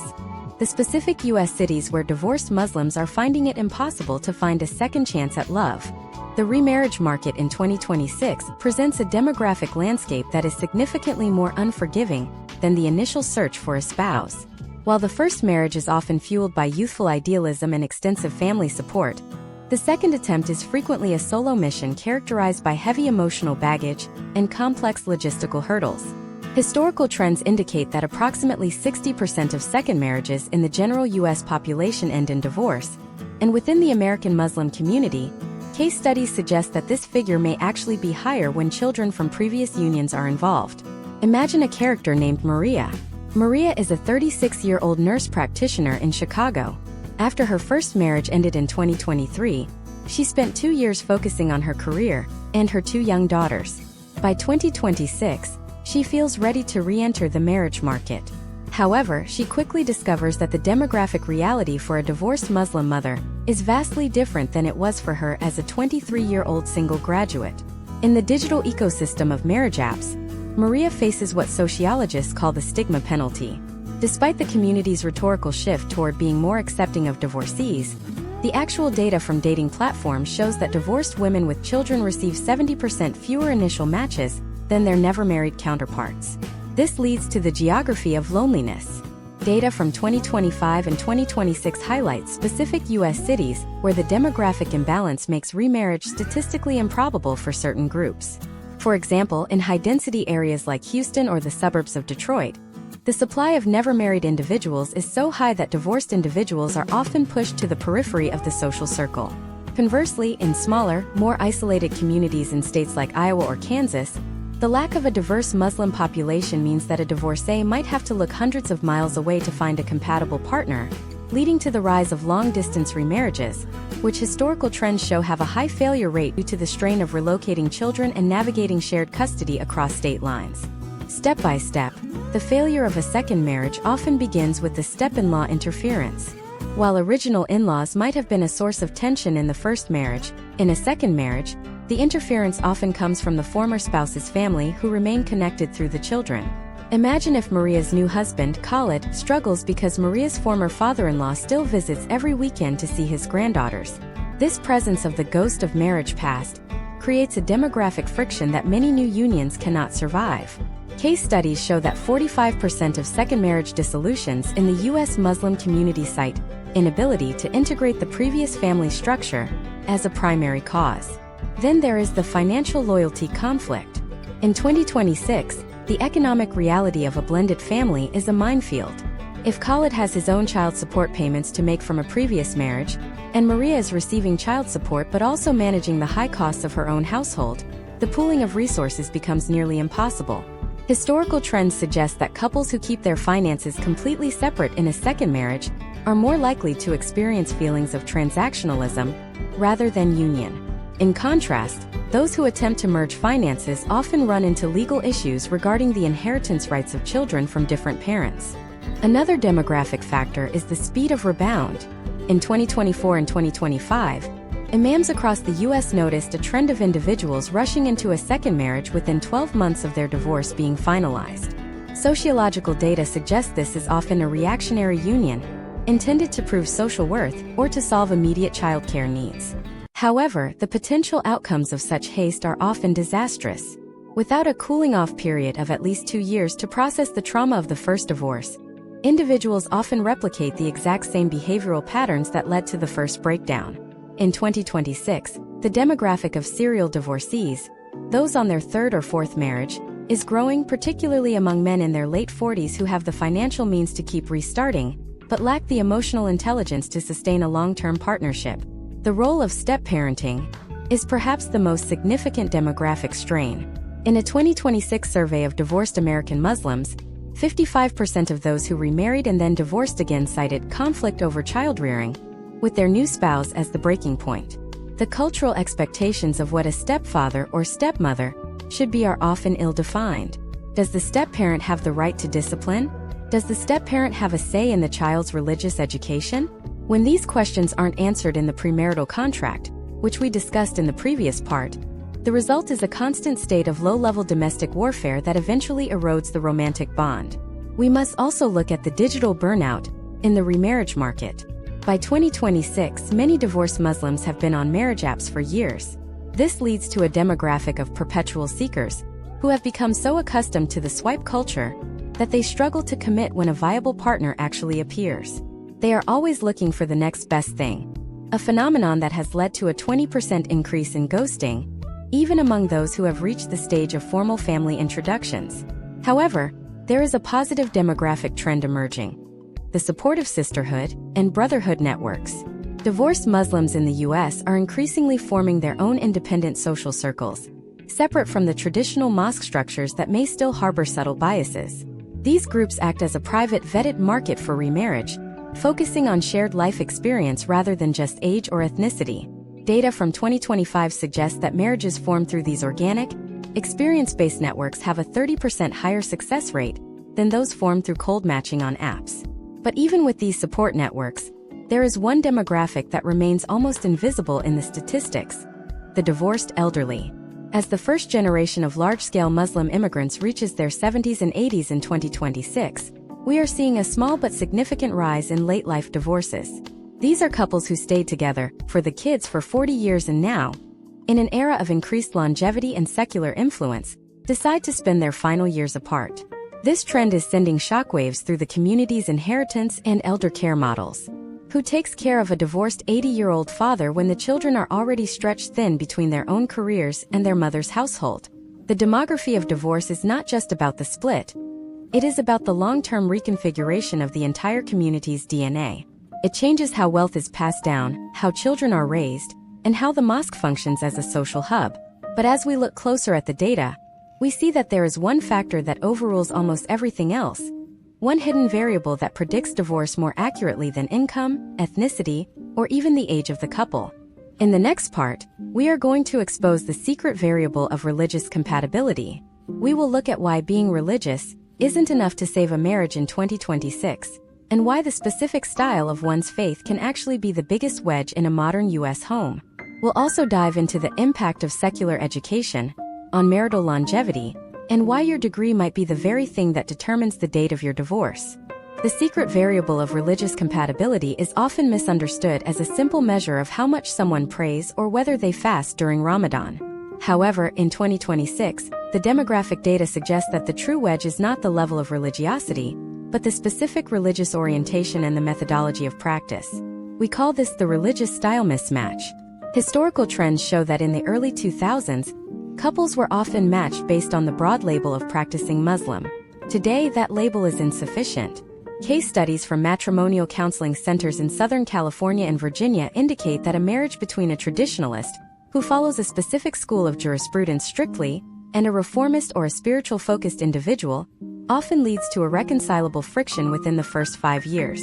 [SPEAKER 1] the specific U.S. cities where divorced Muslims are finding it impossible to find a second chance at love. The remarriage market in 2026 presents a demographic landscape that is significantly more unforgiving than the initial search for a spouse. While the first marriage is often fueled by youthful idealism and extensive family support, the second attempt is frequently a solo mission characterized by heavy emotional baggage and complex logistical hurdles. Historical trends indicate that approximately 60% of second marriages in the general U.S. population end in divorce, and within the American Muslim community, case studies suggest that this figure may actually be higher when children from previous unions are involved. Imagine a character named Maria. Maria is a 36-year-old nurse practitioner in Chicago. After her first marriage ended in 2023, she spent 2 years focusing on her career and her 2 young daughters. By 2026, she feels ready to re-enter the marriage market. However, she quickly discovers that the demographic reality for a divorced Muslim mother is vastly different than it was for her as a 23-year-old single graduate. In the digital ecosystem of marriage apps, Maria faces what sociologists call the stigma penalty. Despite the community's rhetorical shift toward being more accepting of divorcees, the actual data from dating platforms shows that divorced women with children receive 70% fewer initial matches than their never-married counterparts. This leads to the geography of loneliness. Data from 2025 and 2026 highlights specific U.S. cities where the demographic imbalance makes remarriage statistically improbable for certain groups. For example, in high-density areas like Houston or the suburbs of Detroit, the supply of never-married individuals is so high that divorced individuals are often pushed to the periphery of the social circle. Conversely, in smaller, more isolated communities in states like Iowa or Kansas, the lack of a diverse Muslim population means that a divorcee might have to look hundreds of miles away to find a compatible partner, leading to the rise of long-distance remarriages, which historical trends show have a high failure rate due to the strain of relocating children and navigating shared custody across state lines. Step by step, the failure of a second marriage often begins with the step-in-law interference. While original in-laws might have been a source of tension in the first marriage, in a second marriage, the interference often comes from the former spouse's family who remain connected through the children. Imagine if Maria's new husband, Khalid, struggles because Maria's former father-in-law still visits every weekend to see his granddaughters. This presence of the ghost of marriage past creates a demographic friction that many new unions cannot survive. Case studies show that 45% of second marriage dissolutions in the U.S. Muslim community cite inability to integrate the previous family structure as a primary cause. Then there is the financial loyalty conflict. In 2026, the economic reality of a blended family is a minefield. If Khalid has his own child support payments to make from a previous marriage, and Maria is receiving child support but also managing the high costs of her own household, the pooling of resources becomes nearly impossible. Historical trends suggest that couples who keep their finances completely separate in a second marriage are more likely to experience feelings of transactionalism rather than union. In contrast, those who attempt to merge finances often run into legal issues regarding the inheritance rights of children from different parents. Another demographic factor is the speed of rebound. In 2024 and 2025, imams across the U.S. noticed a trend of individuals rushing into a second marriage within 12 months of their divorce being finalized. Sociological data suggests this is often a reactionary union, intended to prove social worth or to solve immediate childcare needs. However, the potential outcomes of such haste are often disastrous. Without a cooling-off period of at least 2 years to process the trauma of the first divorce, individuals often replicate the exact same behavioral patterns that led to the first breakdown. In 2026, the demographic of serial divorcees, those on their third or fourth marriage, is growing, particularly among men in their late 40s who have the financial means to keep restarting, but lack the emotional intelligence to sustain a long-term partnership. The role of step-parenting is perhaps the most significant demographic strain. In a 2026 survey of divorced American Muslims, 55% of those who remarried and then divorced again cited conflict over child-rearing, with their new spouse as the breaking point. The cultural expectations of what a stepfather or stepmother should be are often ill-defined. Does the step-parent have the right to discipline? Does the step-parent have a say in the child's religious education? When these questions aren't answered in the premarital contract, which we discussed in the previous part, The result is a constant state of low-level domestic warfare that eventually erodes the romantic bond. We must also look at the digital burnout in the remarriage market. By 2026, many divorced Muslims have been on marriage apps for years. This leads to a demographic of perpetual seekers who have become so accustomed to the swipe culture that they struggle to commit when a viable partner actually appears. They are always looking for the next best thing, a phenomenon that has led to a 20% increase in ghosting, even among those who have reached the stage of formal family introductions. However, there is a positive demographic trend emerging: the supportive sisterhood and brotherhood networks. Divorced Muslims in the U.S. are increasingly forming their own independent social circles, separate from the traditional mosque structures that may still harbor subtle biases. These groups act as a private vetted market for remarriage, focusing on shared life experience rather than just age or ethnicity. Data from 2025 suggests that marriages formed through these organic, experience-based networks have a 30% higher success rate than those formed through cold matching on apps. But even with these support networks, there is one demographic that remains almost invisible in the statistics: the divorced elderly. As the first generation of large-scale Muslim immigrants reaches their 70s and 80s in 2026, we are seeing a small but significant rise in late-life divorces. These are couples who stayed together for the kids for 40 years and now, in an era of increased longevity and secular influence, decide to spend their final years apart. This trend is sending shockwaves through the community's inheritance and elder care models. Who takes care of a divorced 80-year-old father when the children are already stretched thin between their own careers and their mother's household? The demography of divorce is not just about the split. It is about the long-term reconfiguration of the entire community's DNA. It changes how wealth is passed down, how children are raised, and how the mosque functions as a social hub. But as we look closer at the data, we see that there is one factor that overrules almost everything else. One hidden variable that predicts divorce more accurately than income, ethnicity, or even the age of the couple. In the next part, we are going to expose the secret variable of religious compatibility. We will look at why being religious isn't enough to save a marriage in 2026, and why the specific style of one's faith can actually be the biggest wedge in a modern U.S. home. We'll also dive into the impact of secular education on marital longevity, and why your degree might be the very thing that determines the date of your divorce. The secret variable of religious compatibility is often misunderstood as a simple measure of how much someone prays or whether they fast during Ramadan. However, in 2026, the demographic data suggests that the true wedge is not the level of religiosity, but the specific religious orientation and the methodology of practice. We call this the religious style mismatch. Historical trends show that in the early 2000s, couples were often matched based on the broad label of practicing Muslim. Today, that label is insufficient. Case studies from matrimonial counseling centers in Southern California and Virginia indicate that a marriage between a traditionalist, who follows a specific school of jurisprudence strictly, and a reformist or a spiritual-focused individual, often leads to irreconcilable friction within the first 5 years.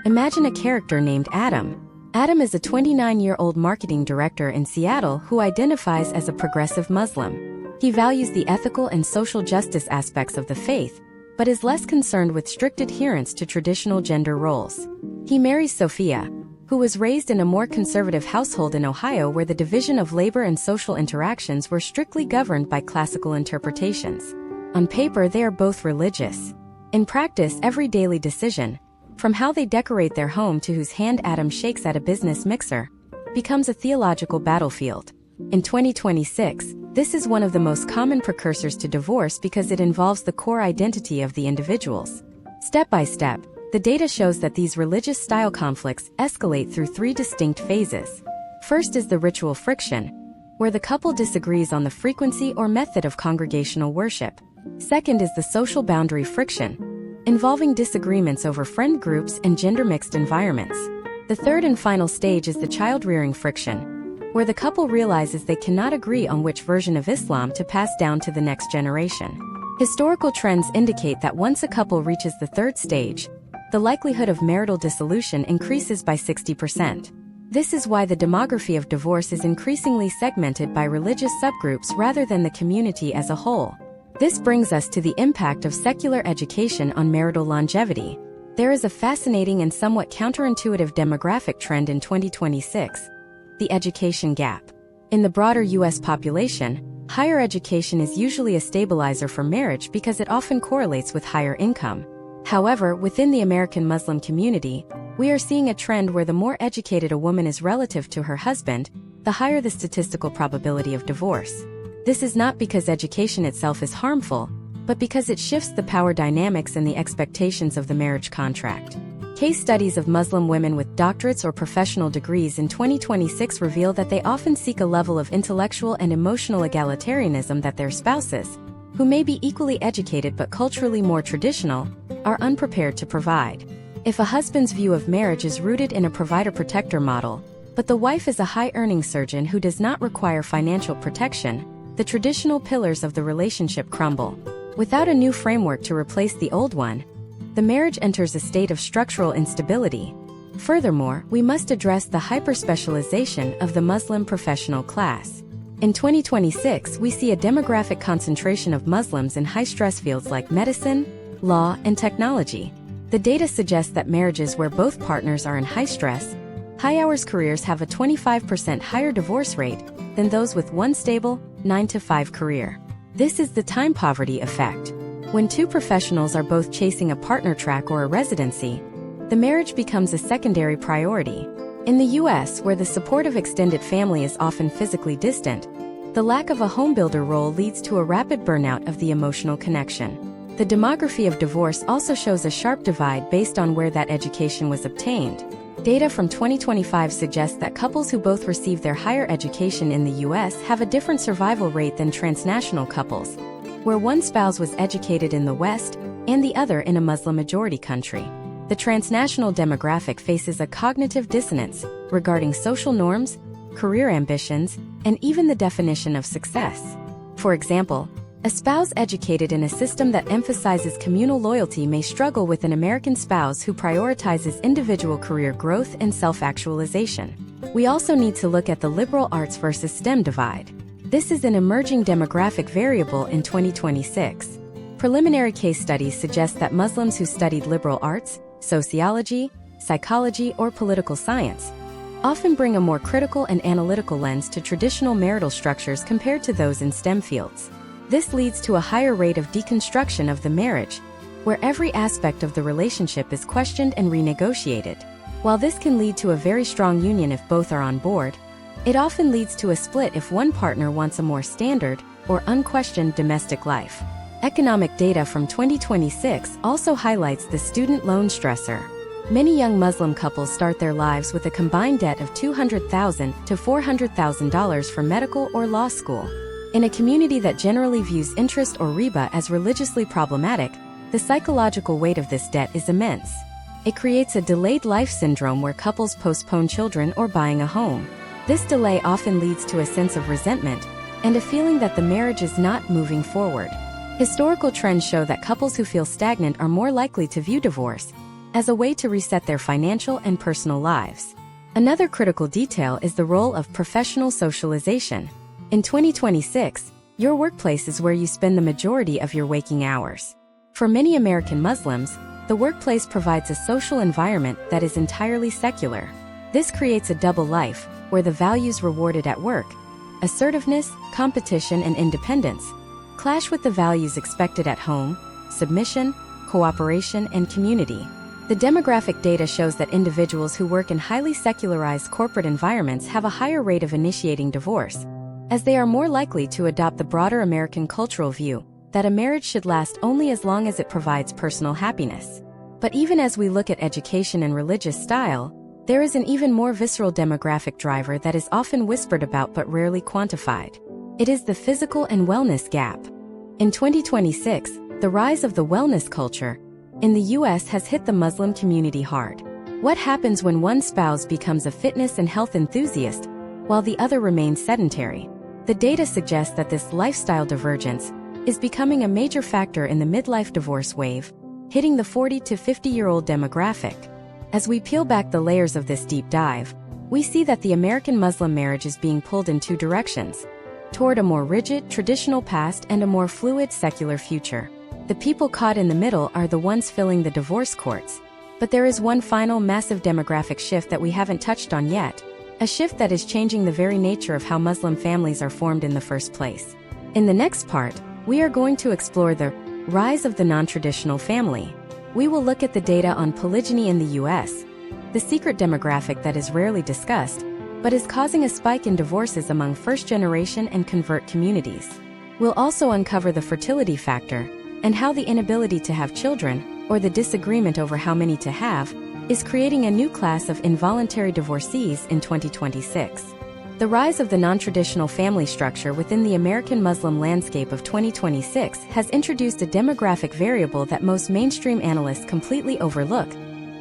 [SPEAKER 1] Imagine a character named Adam. Adam is a 29-year-old marketing director in Seattle who identifies as a progressive Muslim. He values the ethical and social justice aspects of the faith, but is less concerned with strict adherence to traditional gender roles. He marries Sophia, who was raised in a more conservative household in Ohio where the division of labor and social interactions were strictly governed by classical interpretations. On paper, they are both religious. In practice, every daily decision, from how they decorate their home to whose hand Adam shakes at a business mixer, becomes a theological battlefield. In 2026, this is one of the most common precursors to divorce because it involves the core identity of the individuals. Step by step, the data shows that these religious style conflicts escalate through 3 distinct phases. First is the ritual friction, where the couple disagrees on the frequency or method of congregational worship. Second is the social boundary friction, involving disagreements over friend groups and gender-mixed environments. The third and final stage is the child-rearing friction, where the couple realizes they cannot agree on which version of Islam to pass down to the next generation. Historical trends indicate that once a couple reaches the third stage, the likelihood of marital dissolution increases by 60%. This is why the demography of divorce is increasingly segmented by religious subgroups rather than the community as a whole. This brings us to the impact of secular education on marital longevity. There is a fascinating and somewhat counterintuitive demographic trend in 2026: the education gap. In the broader U.S. population, higher education is usually a stabilizer for marriage because it often correlates with higher income. However, within the American Muslim community, we are seeing a trend where the more educated a woman is relative to her husband, the higher the statistical probability of divorce. This is not because education itself is harmful, but because it shifts the power dynamics and the expectations of the marriage contract. Case studies of Muslim women with doctorates or professional degrees in 2026 reveal that they often seek a level of intellectual and emotional egalitarianism that their spouses, who may be equally educated but culturally more traditional, are unprepared to provide. If a husband's view of marriage is rooted in a provider-protector model, but the wife is a high-earning surgeon who does not require financial protection, the traditional pillars of the relationship crumble. Without a new framework to replace the old one, the marriage enters a state of structural instability. Furthermore, we must address the hyper-specialization of the Muslim professional class. In 2026, we see a demographic concentration of Muslims in high-stress fields like medicine, law, and technology. The data suggests that marriages where both partners are in high-stress, high-hours careers have a 25% higher divorce rate than those with one stable, 9-to-5 career. This is the time poverty effect. When two professionals are both chasing a partner track or a residency, the marriage becomes a secondary priority. In the U.S., where the supportive extended family is often physically distant, the lack of a homebuilder role leads to a rapid burnout of the emotional connection. The demography of divorce also shows a sharp divide based on where that education was obtained. Data from 2025 suggests that couples who both receive their higher education in the U.S. have a different survival rate than transnational couples, where one spouse was educated in the West and the other in a Muslim-majority country. The transnational demographic faces a cognitive dissonance regarding social norms, career ambitions, and even the definition of success. For example, a spouse educated in a system that emphasizes communal loyalty may struggle with an American spouse who prioritizes individual career growth and self-actualization. We also need to look at the liberal arts versus STEM divide. This is an emerging demographic variable in 2026. Preliminary case studies suggest that Muslims who studied liberal arts, sociology, psychology, or political science often bring a more critical and analytical lens to traditional marital structures compared to those in STEM fields. This leads to a higher rate of deconstruction of the marriage, where every aspect of the relationship is questioned and renegotiated. While this can lead to a very strong union if both are on board, it often leads to a split if one partner wants a more standard or unquestioned domestic life. Economic data from 2026 also highlights the student loan stressor. Many young Muslim couples start their lives with a combined debt of $200,000 to $400,000 for medical or law school. In a community that generally views interest or riba as religiously problematic, the psychological weight of this debt is immense. It creates a delayed life syndrome where couples postpone children or buying a home. This delay often leads to a sense of resentment and a feeling that the marriage is not moving forward. Historical trends show that couples who feel stagnant are more likely to view divorce as a way to reset their financial and personal lives. Another critical detail is the role of professional socialization. In 2026, your workplace is where you spend the majority of your waking hours. For many American Muslims, the workplace provides a social environment that is entirely secular. This creates a double life, where the values rewarded at work, assertiveness, competition, and independence, clash with the values expected at home, submission, cooperation, and community. The demographic data shows that individuals who work in highly secularized corporate environments have a higher rate of initiating divorce, as they are more likely to adopt the broader American cultural view that a marriage should last only as long as it provides personal happiness. But even as we look at education and religious style, there is an even more visceral demographic driver that is often whispered about but rarely quantified. It is the physical and wellness gap. In 2026, the rise of the wellness culture in the U.S. has hit the Muslim community hard. What happens when one spouse becomes a fitness and health enthusiast while the other remains sedentary? The data suggests that this lifestyle divergence is becoming a major factor in the midlife divorce wave, hitting the 40 to 50-year-old demographic. As we peel back the layers of this deep dive, we see that the American Muslim marriage is being pulled in two directions, toward a more rigid, traditional past and a more fluid, secular future. The people caught in the middle are the ones filling the divorce courts. But there is one final massive demographic shift that we haven't touched on yet. a shift that is changing the very nature of how Muslim families are formed in the first place. In the next part, we are going to explore the rise of the non-traditional family. We will look at the data on polygyny in the US, the secret demographic that is rarely discussed, but is causing a spike in divorces among first-generation and convert communities. We'll also uncover the fertility factor and how the inability to have children, or the disagreement over how many to have, is creating a new class of involuntary divorcees in 2026. The rise of the non-traditional family structure within the American Muslim landscape of 2026 has introduced a demographic variable that most mainstream analysts completely overlook: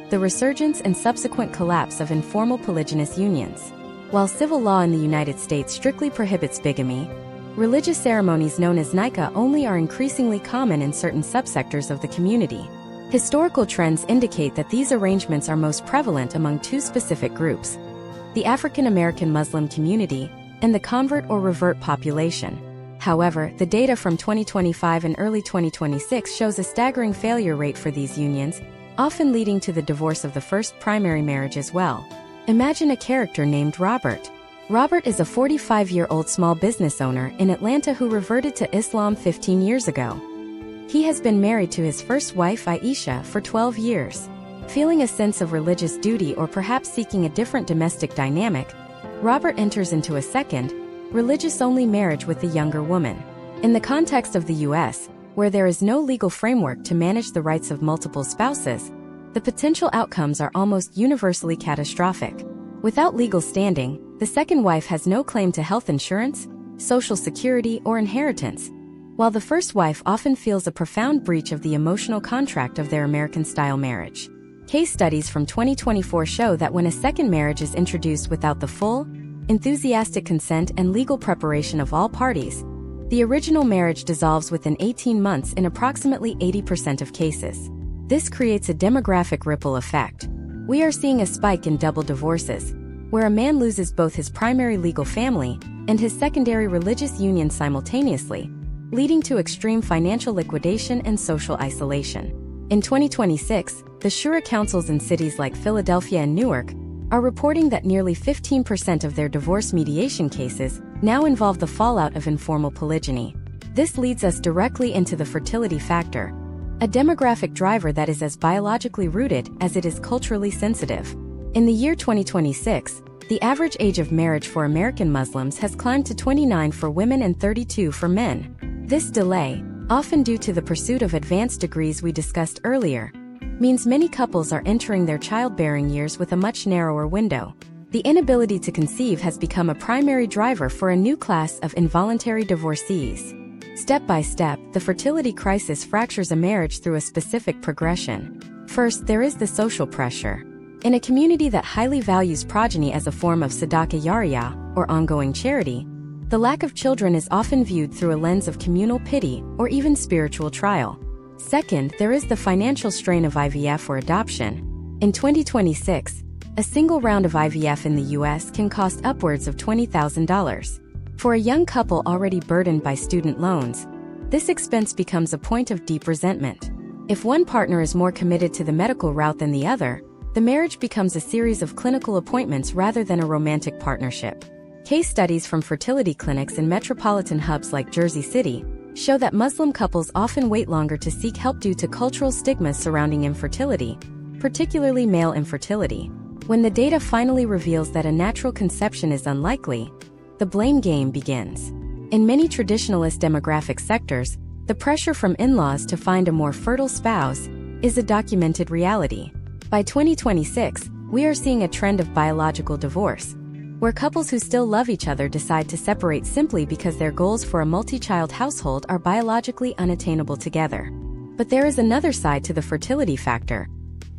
[SPEAKER 1] the resurgence and subsequent collapse of informal polygynous unions. While civil law in the United States strictly prohibits bigamy, religious ceremonies known as nikah only are increasingly common in certain subsectors of the community. Historical trends indicate that these arrangements are most prevalent among two specific groups: the African American Muslim community and the convert or revert population. However, the data from 2025 and early 2026 shows a staggering failure rate for these unions, often leading to the divorce of the first primary marriage as well. Imagine a character named Robert. Robert is a 45-year-old small business owner in Atlanta who reverted to Islam 15 years ago. He has been married to his first wife Aisha for 12 years. Feeling a sense of religious duty or perhaps seeking a different domestic dynamic, Robert enters into a second, religious-only marriage with a younger woman. In the context of the US, where there is no legal framework to manage the rights of multiple spouses, the potential outcomes are almost universally catastrophic. Without legal standing, the second wife has no claim to health insurance, Social Security, or inheritance, while the first wife often feels a profound breach of the emotional contract of their American-style marriage. Case studies from 2024 show that when a second marriage is introduced without the full, enthusiastic consent and legal preparation of all parties, the original marriage dissolves within 18 months in approximately 80% of cases. This creates a demographic ripple effect. We are seeing a spike in double divorces, where a man loses both his primary legal family and his secondary religious union simultaneously, leading to extreme financial liquidation and social isolation. In 2026, the Shura councils in cities like Philadelphia and Newark are reporting that nearly 15% of their divorce mediation cases now involve the fallout of informal polygyny. This leads us directly into the fertility factor, a demographic driver that is as biologically rooted as it is culturally sensitive. In the year 2026, the average age of marriage for American Muslims has climbed to 29 for women and 32 for men. This delay, often due to the pursuit of advanced degrees we discussed earlier, means many couples are entering their childbearing years with a much narrower window. The inability to conceive has become a primary driver for a new class of involuntary divorcees. Step by step, the fertility crisis fractures a marriage through a specific progression. First, there is the social pressure. In a community that highly values progeny as a form of sadaqah jariyah, or ongoing charity, the lack of children is often viewed through a lens of communal pity or even spiritual trial. Second, there is the financial strain of IVF or adoption. In 2026, a single round of IVF in the US can cost upwards of $20,000. For a young couple already burdened by student loans, this expense becomes a point of deep resentment. If one partner is more committed to the medical route than the other, the marriage becomes a series of clinical appointments rather than a romantic partnership. Case studies from fertility clinics in metropolitan hubs like Jersey City show that Muslim couples often wait longer to seek help due to cultural stigmas surrounding infertility, particularly male infertility. When the data finally reveals that a natural conception is unlikely, the blame game begins. In many traditionalist demographic sectors, the pressure from in-laws to find a more fertile spouse is a documented reality. By 2026, we are seeing a trend of biological divorce, where couples who still love each other decide to separate simply because their goals for a multi-child household are biologically unattainable together. But there is another side to the fertility factor: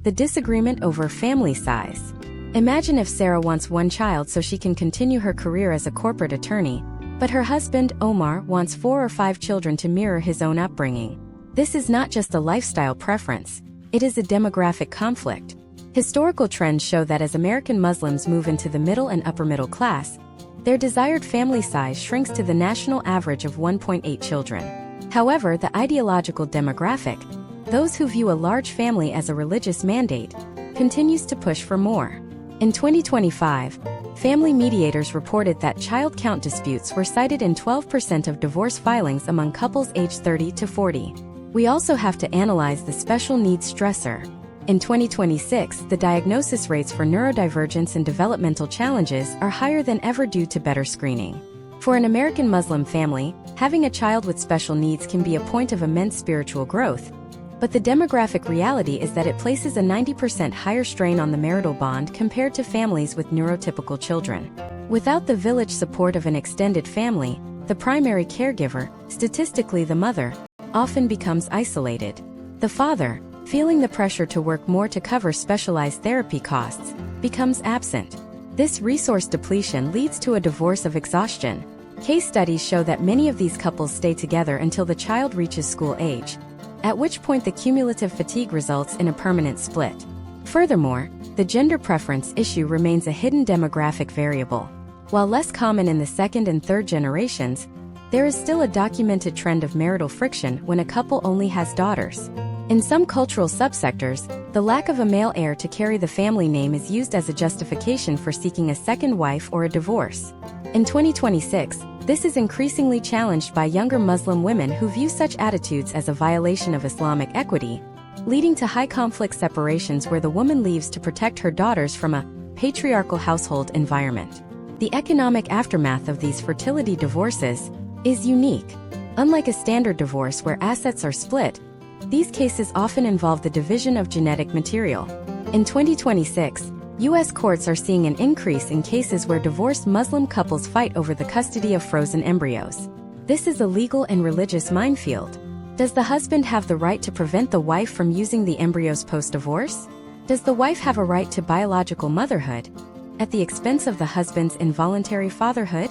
[SPEAKER 1] the disagreement over family size. Imagine if Sarah wants one child so she can continue her career as a corporate attorney, but her husband, Omar, wants 4 or 5 children to mirror his own upbringing. This is not just a lifestyle preference, it is a demographic conflict. Historical trends show that as American Muslims move into the middle and upper middle class, their desired family size shrinks to the national average of 1.8 children. However, the ideological demographic, those who view a large family as a religious mandate, continues to push for more. In 2025, family mediators reported that child count disputes were cited in 12% of divorce filings among couples aged 30 to 40. We also have to analyze the special needs stressor. In 2026, the diagnosis rates for neurodivergence and developmental challenges are higher than ever due to better screening. For an American Muslim family, having a child with special needs can be a point of immense spiritual growth, but the demographic reality is that it places a 90% higher strain on the marital bond compared to families with neurotypical children. Without the village support of an extended family, the primary caregiver, statistically the mother, often becomes isolated. The father, feeling the pressure to work more to cover specialized therapy costs, becomes absent. This resource depletion leads to a divorce of exhaustion. Case studies show that many of these couples stay together until the child reaches school age, at which point the cumulative fatigue results in a permanent split. Furthermore, the gender preference issue remains a hidden demographic variable. While less common in the second and third generations, there is still a documented trend of marital friction when a couple only has daughters. In some cultural subsectors, the lack of a male heir to carry the family name is used as a justification for seeking a second wife or a divorce. In 2026, this is increasingly challenged by younger Muslim women who view such attitudes as a violation of Islamic equity, leading to high-conflict separations where the woman leaves to protect her daughters from a patriarchal household environment. The economic aftermath of these fertility divorces is unique. Unlike a standard divorce where assets are split, these cases often involve the division of genetic material. In 2026, U.S. courts are seeing an increase in cases where divorced Muslim couples fight over the custody of frozen embryos. This is a legal and religious minefield. Does the husband have the right to prevent the wife from using the embryos post-divorce? Does the wife have a right to biological motherhood at the expense of the husband's involuntary fatherhood?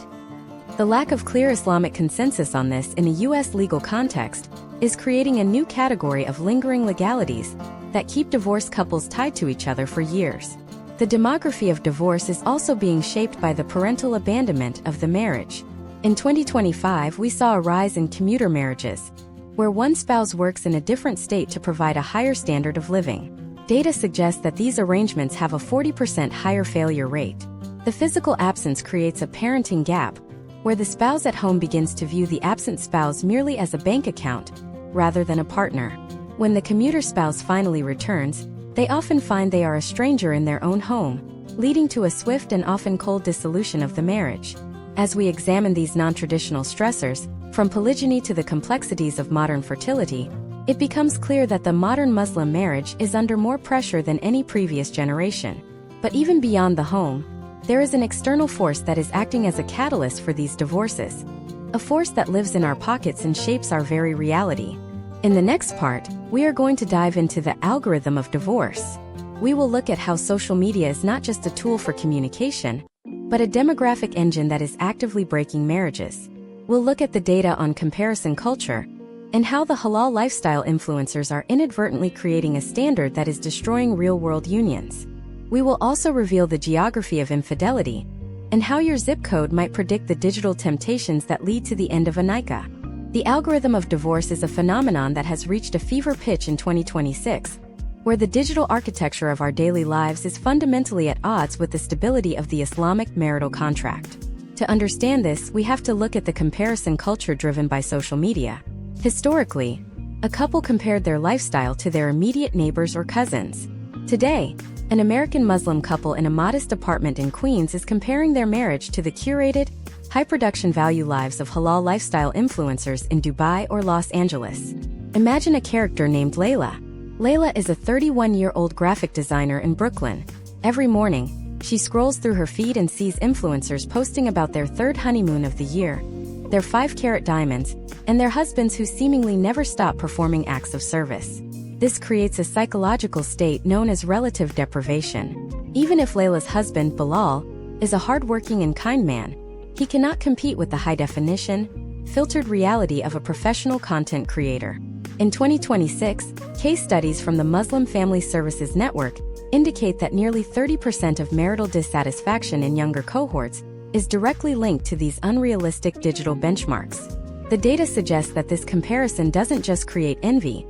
[SPEAKER 1] The lack of clear Islamic consensus on this in a U.S. legal context is creating a new category of lingering legalities that keep divorced couples tied to each other for years. The demography of divorce is also being shaped by the parental abandonment of the marriage. In 2025, we saw a rise in commuter marriages, where one spouse works in a different state to provide a higher standard of living. Data suggests that these arrangements have a 40% higher failure rate. The physical absence creates a parenting gap, where the spouse at home begins to view the absent spouse merely as a bank account, rather than a partner. When the commuter spouse finally returns, they often find they are a stranger in their own home, leading to a swift and often cold dissolution of the marriage. As we examine these non-traditional stressors, from polygyny to the complexities of modern fertility, it becomes clear that the modern Muslim marriage is under more pressure than any previous generation. But even beyond the home, there is an external force that is acting as a catalyst for these divorces, a force that lives in our pockets and shapes our very reality. In the next part, we are going to dive into the algorithm of divorce. We will look at how social media is not just a tool for communication, but a demographic engine that is actively breaking marriages. We'll look at the data on comparison culture and how the halal lifestyle influencers are inadvertently creating a standard that is destroying real-world unions. We will also reveal the geography of infidelity and how your zip code might predict the digital temptations that lead to the end of a nikah. The algorithm of divorce is a phenomenon that has reached a fever pitch in 2026, where the digital architecture of our daily lives is fundamentally at odds with the stability of the Islamic marital contract. To understand this, we have to look at the comparison culture driven by social media. Historically, a couple compared their lifestyle to their immediate neighbors or cousins. Today, an American Muslim couple in a modest apartment in Queens is comparing their marriage to the curated, high-production value lives of halal lifestyle influencers in Dubai or Los Angeles. Imagine a character named Layla. Layla is a 31-year-old graphic designer in Brooklyn. Every morning, she scrolls through her feed and sees influencers posting about their third honeymoon of the year, their 5-carat diamonds, and their husbands who seemingly never stop performing acts of service. This creates a psychological state known as relative deprivation. Even if Layla's husband, Bilal, is a hardworking and kind man, he cannot compete with the high-definition, filtered reality of a professional content creator. In 2026, case studies from the Muslim Family Services Network indicate that nearly 30% of marital dissatisfaction in younger cohorts is directly linked to these unrealistic digital benchmarks. The data suggests that this comparison doesn't just create envy,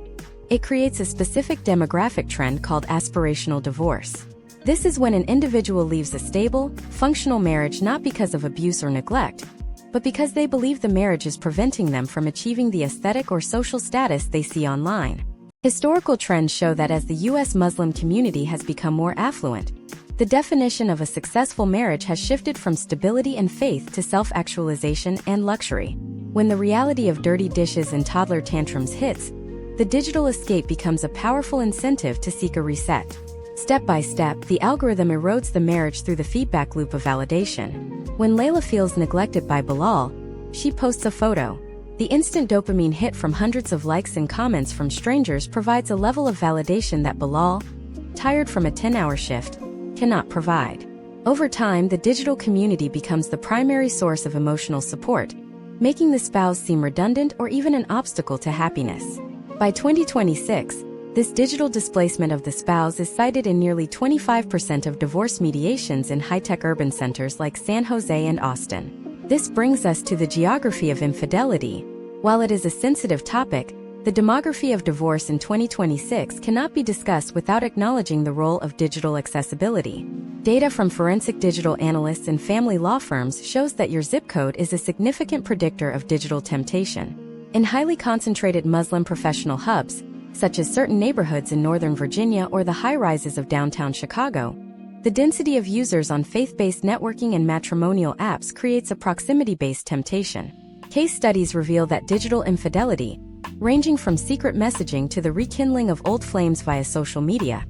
[SPEAKER 1] it creates a specific demographic trend called aspirational divorce. This is when an individual leaves a stable, functional marriage not because of abuse or neglect, but because they believe the marriage is preventing them from achieving the aesthetic or social status they see online. Historical trends show that as the U.S. Muslim community has become more affluent, the definition of a successful marriage has shifted from stability and faith to self-actualization and luxury. When the reality of dirty dishes and toddler tantrums hits, the digital escape becomes a powerful incentive to seek a reset. Step by step, the algorithm erodes the marriage through the feedback loop of validation. When Layla feels neglected by Bilal, she posts a photo. The instant dopamine hit from hundreds of likes and comments from strangers provides a level of validation that Bilal, tired from a 10-hour shift, cannot provide. Over time, the digital community becomes the primary source of emotional support, making the spouse seem redundant or even an obstacle to happiness. By 2026, this digital displacement of the spouse is cited in nearly 25% of divorce mediations in high-tech urban centers like San Jose and Austin. This brings us to the geography of infidelity. While it is a sensitive topic, the demography of divorce in 2026 cannot be discussed without acknowledging the role of digital accessibility. Data from forensic digital analysts and family law firms shows that your zip code is a significant predictor of digital temptation. In highly concentrated Muslim professional hubs, such as certain neighborhoods in Northern Virginia or the high-rises of downtown Chicago, the density of users on faith-based networking and matrimonial apps creates a proximity-based temptation. Case studies reveal that digital infidelity, ranging from secret messaging to the rekindling of old flames via social media,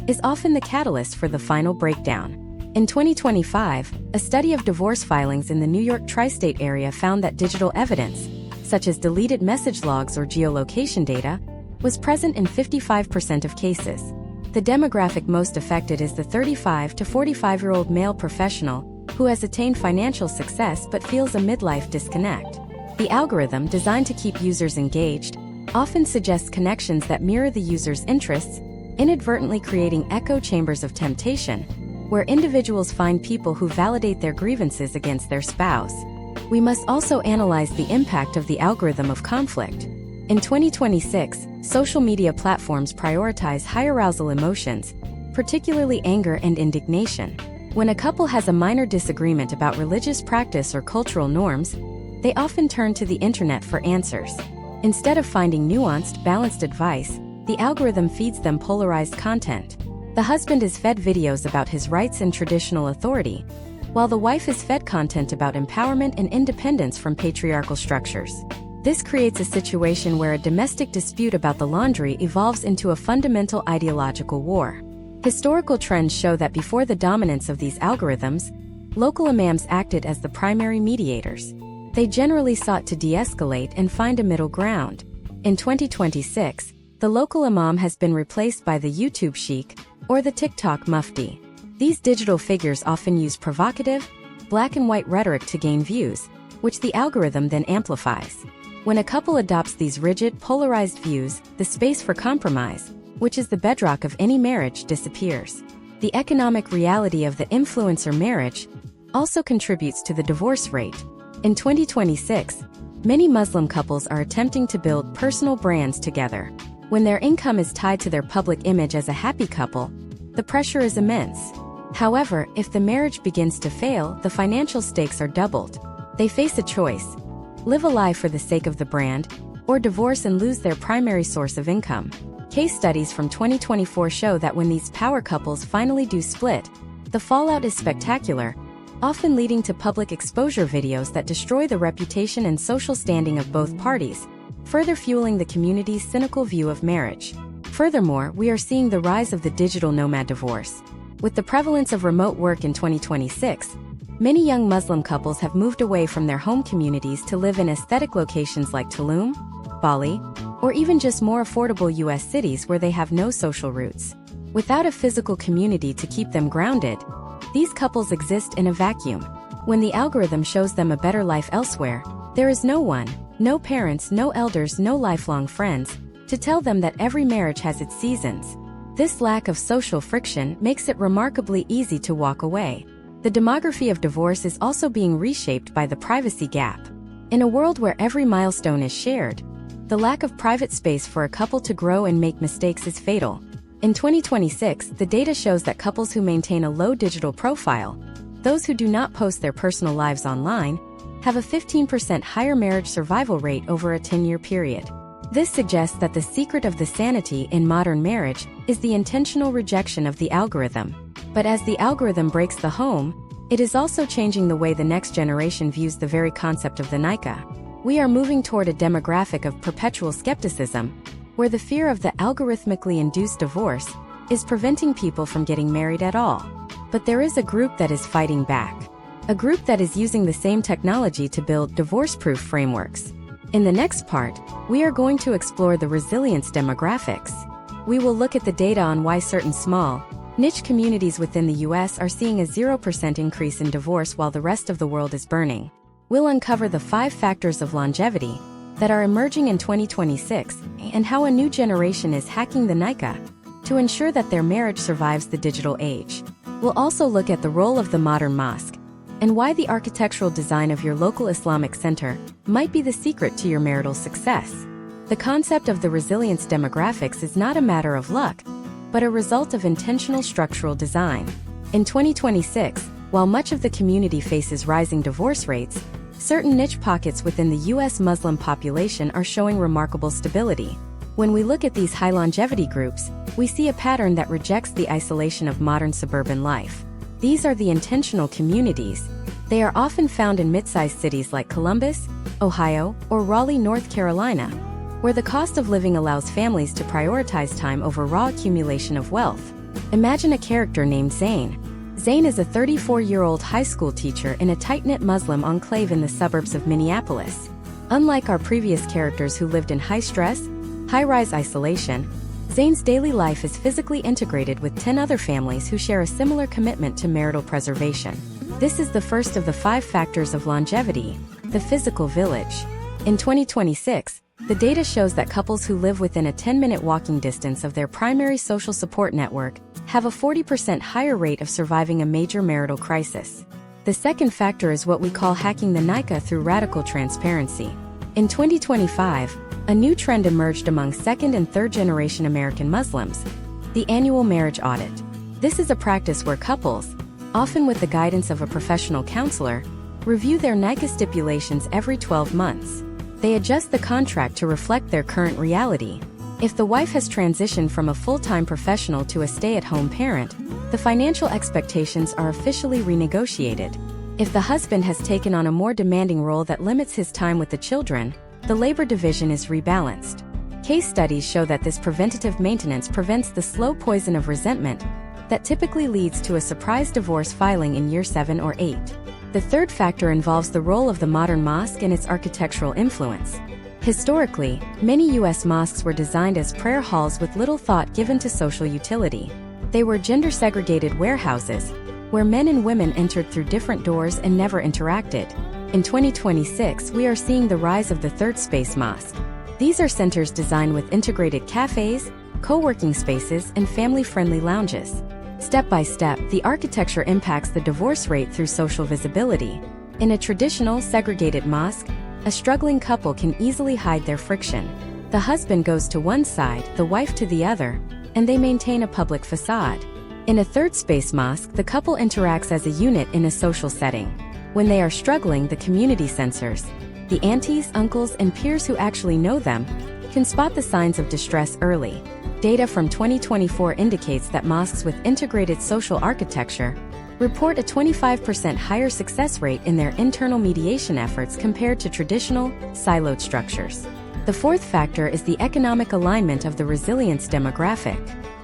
[SPEAKER 1] is often the catalyst for the final breakdown. In 2025, a study of divorce filings in the New York tri-state area found that digital evidence, such as deleted message logs or geolocation data, was present in 55% of cases. The demographic most affected is the 35 to 45-year-old male professional who has attained financial success but feels a midlife disconnect. The algorithm, designed to keep users engaged, often suggests connections that mirror the user's interests, inadvertently creating echo chambers of temptation, where individuals find people who validate their grievances against their spouse. We must also analyze the impact of the algorithm of conflict. In 2026, social media platforms prioritize high-arousal emotions, particularly anger and indignation. When a couple has a minor disagreement about religious practice or cultural norms, they often turn to the internet for answers. Instead of finding nuanced, balanced advice, the algorithm feeds them polarized content. The husband is fed videos about his rights and traditional authority, while the wife is fed content about empowerment and independence from patriarchal structures. This creates a situation where a domestic dispute about the laundry evolves into a fundamental ideological war. Historical trends show that before the dominance of these algorithms, local imams acted as the primary mediators. They generally sought to de-escalate and find a middle ground. In 2026, the local imam has been replaced by the YouTube sheikh or the TikTok mufti. These digital figures often use provocative, black and white rhetoric to gain views, which the algorithm then amplifies. When a couple adopts these rigid, polarized views, the space for compromise, which is the bedrock of any marriage, disappears. The economic reality of the influencer marriage also contributes to the divorce rate. In 2026, many Muslim couples are attempting to build personal brands together. When their income is tied to their public image as a happy couple, the pressure is immense. However, if the marriage begins to fail, the financial stakes are doubled. They face a choice: live a life for the sake of the brand, or divorce and lose their primary source of income. Case studies from 2024 show that when these power couples finally do split, the fallout is spectacular, often leading to public exposure videos that destroy the reputation and social standing of both parties, further fueling the community's cynical view of marriage. Furthermore, we are seeing the rise of the digital nomad divorce. With the prevalence of remote work in 2026, many young Muslim couples have moved away from their home communities to live in aesthetic locations like Tulum, Bali, or even just more affordable U.S. cities where they have no social roots. Without a physical community to keep them grounded, these couples exist in a vacuum. When the algorithm shows them a better life elsewhere, there is no one, no parents, no elders, no lifelong friends, to tell them that every marriage has its seasons. This lack of social friction makes it remarkably easy to walk away. The demography of divorce is also being reshaped by the privacy gap. In a world where every milestone is shared, the lack of private space for a couple to grow and make mistakes is fatal. In 2026, the data shows that couples who maintain a low digital profile, those who do not post their personal lives online, have a 15% higher marriage survival rate over a 10-year period. This suggests that the secret of the sanity in modern marriage is the intentional rejection of the algorithm. But as the algorithm breaks the home, it is also changing the way the next generation views the very concept of the nikah. We are moving toward a demographic of perpetual skepticism, where the fear of the algorithmically induced divorce is preventing people from getting married at all. But there is a group that is fighting back. A group that is using the same technology to build divorce-proof frameworks. In the next part, we are going to explore the resilience demographics. We will look at the data on why certain small, niche communities within the US are seeing a 0% increase in divorce while the rest of the world is burning. We'll uncover the 5 factors of longevity that are emerging in 2026 and how a new generation is hacking the nikah to ensure that their marriage survives the digital age. We'll also look at the role of the modern mosque and why the architectural design of your local Islamic center might be the secret to your marital success. The concept of the resilience demographics is not a matter of luck, but a result of intentional structural design. In 2026, while much of the community faces rising divorce rates, certain niche pockets within the US Muslim population are showing remarkable stability. When we look at these high longevity groups, we see a pattern that rejects the isolation of modern suburban life. These are the intentional communities. They are often found in mid-sized cities like Columbus, Ohio, or Raleigh, North Carolina, where the cost of living allows families to prioritize time over raw accumulation of wealth. Imagine a character named Zain. Zain is a 34-year-old high school teacher in a tight-knit Muslim enclave in the suburbs of Minneapolis. Unlike our previous characters who lived in high-stress, high-rise isolation, Zain's daily life is physically integrated with 10 other families who share a similar commitment to marital preservation. This is the first of the 5 factors of longevity, the physical village. In 2026, the data shows that couples who live within a 10-minute walking distance of their primary social support network have a 40% higher rate of surviving a major marital crisis. The second factor is what we call hacking the nikah through radical transparency. In 2025, a new trend emerged among second- and third-generation American Muslims: the annual marriage audit. This is a practice where couples, often with the guidance of a professional counselor, review their nikah stipulations every 12 months. They adjust the contract to reflect their current reality. If the wife has transitioned from a full-time professional to a stay-at-home parent, the financial expectations are officially renegotiated. If the husband has taken on a more demanding role that limits his time with the children, the labor division is rebalanced. Case studies show that this preventative maintenance prevents the slow poison of resentment that typically leads to a surprise divorce filing in year 7 or 8. The third factor involves the role of the modern mosque and its architectural influence. Historically, many U.S. mosques were designed as prayer halls with little thought given to social utility. They were gender-segregated warehouses, where men and women entered through different doors and never interacted. In 2026, we are seeing the rise of the third space mosque. These are centers designed with integrated cafes, co-working spaces, and family-friendly lounges. Step by step, the architecture impacts the divorce rate through social visibility. In a traditional, segregated mosque, a struggling couple can easily hide their friction. The husband goes to one side, the wife to the other, and they maintain a public facade. In a third space mosque, the couple interacts as a unit in a social setting. When they are struggling, the community censors, the aunties, uncles, and peers who actually know them, can spot the signs of distress early. Data from 2024 indicates that mosques with integrated social architecture report a 25% higher success rate in their internal mediation efforts compared to traditional, siloed structures. The fourth factor is the economic alignment of the resilience demographic.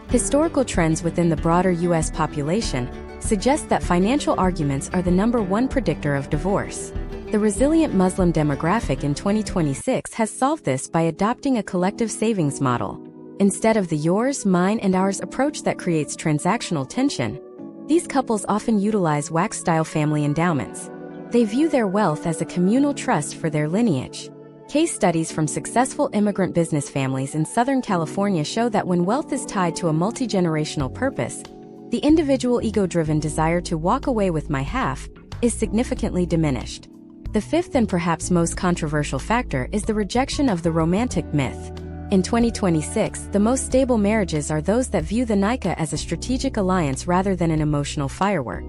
[SPEAKER 1] Historical trends within the broader U.S. population suggest that financial arguments are the #1 predictor of divorce. The resilient Muslim demographic in 2026 has solved this by adopting a collective savings model. Instead of the yours, mine, and ours approach that creates transactional tension, these couples often utilize wax-style family endowments. They view their wealth as a communal trust for their lineage. Case studies from successful immigrant business families in Southern California show that when wealth is tied to a multi-generational purpose, the individual ego-driven desire to walk away with my half is significantly diminished. The fifth and perhaps most controversial factor is the rejection of the romantic myth. In 2026, the most stable marriages are those that view the nikah as a strategic alliance rather than an emotional firework.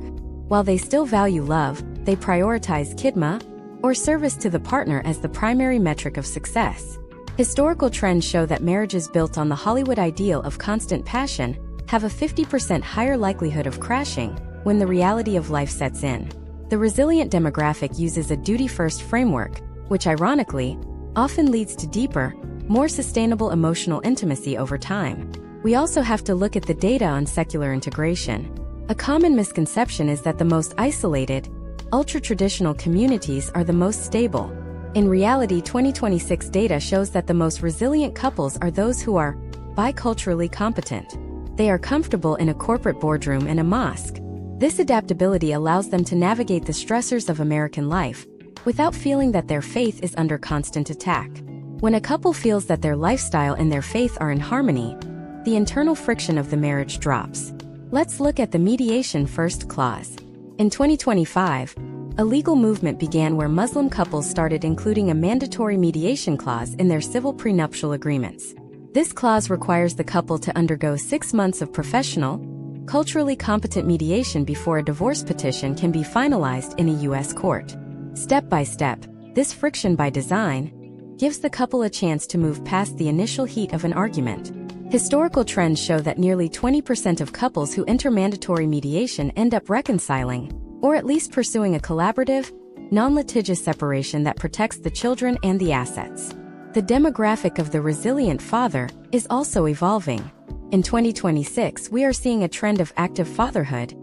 [SPEAKER 1] While they still value love, they prioritize khidma, or service to the partner, as the primary metric of success. Historical trends show that marriages built on the Hollywood ideal of constant passion have a 50% higher likelihood of crashing when the reality of life sets in. The resilient demographic uses a duty-first framework, which ironically often leads to deeper, more sustainable emotional intimacy over time. We also have to look at the data on secular integration. A common misconception is that the most isolated, ultra-traditional communities are the most stable. In reality, 2026 data shows that the most resilient couples are those who are biculturally competent. They are comfortable in a corporate boardroom and a mosque. This adaptability allows them to navigate the stressors of American life without feeling that their faith is under constant attack. When a couple feels that their lifestyle and their faith are in harmony, the internal friction of the marriage drops. Let's look at the mediation first clause. In 2025, a legal movement began where Muslim couples started including a mandatory mediation clause in their civil prenuptial agreements. This clause requires the couple to undergo 6 months of professional, culturally competent mediation before a divorce petition can be finalized in a U.S. court. Step by step, this friction by design gives the couple a chance to move past the initial heat of an argument. Historical trends show that nearly 20% of couples who enter mandatory mediation end up reconciling, or at least pursuing a collaborative, non-litigious separation that protects the children and the assets. The demographic of the resilient father is also evolving. In 2026, we are seeing a trend of active fatherhood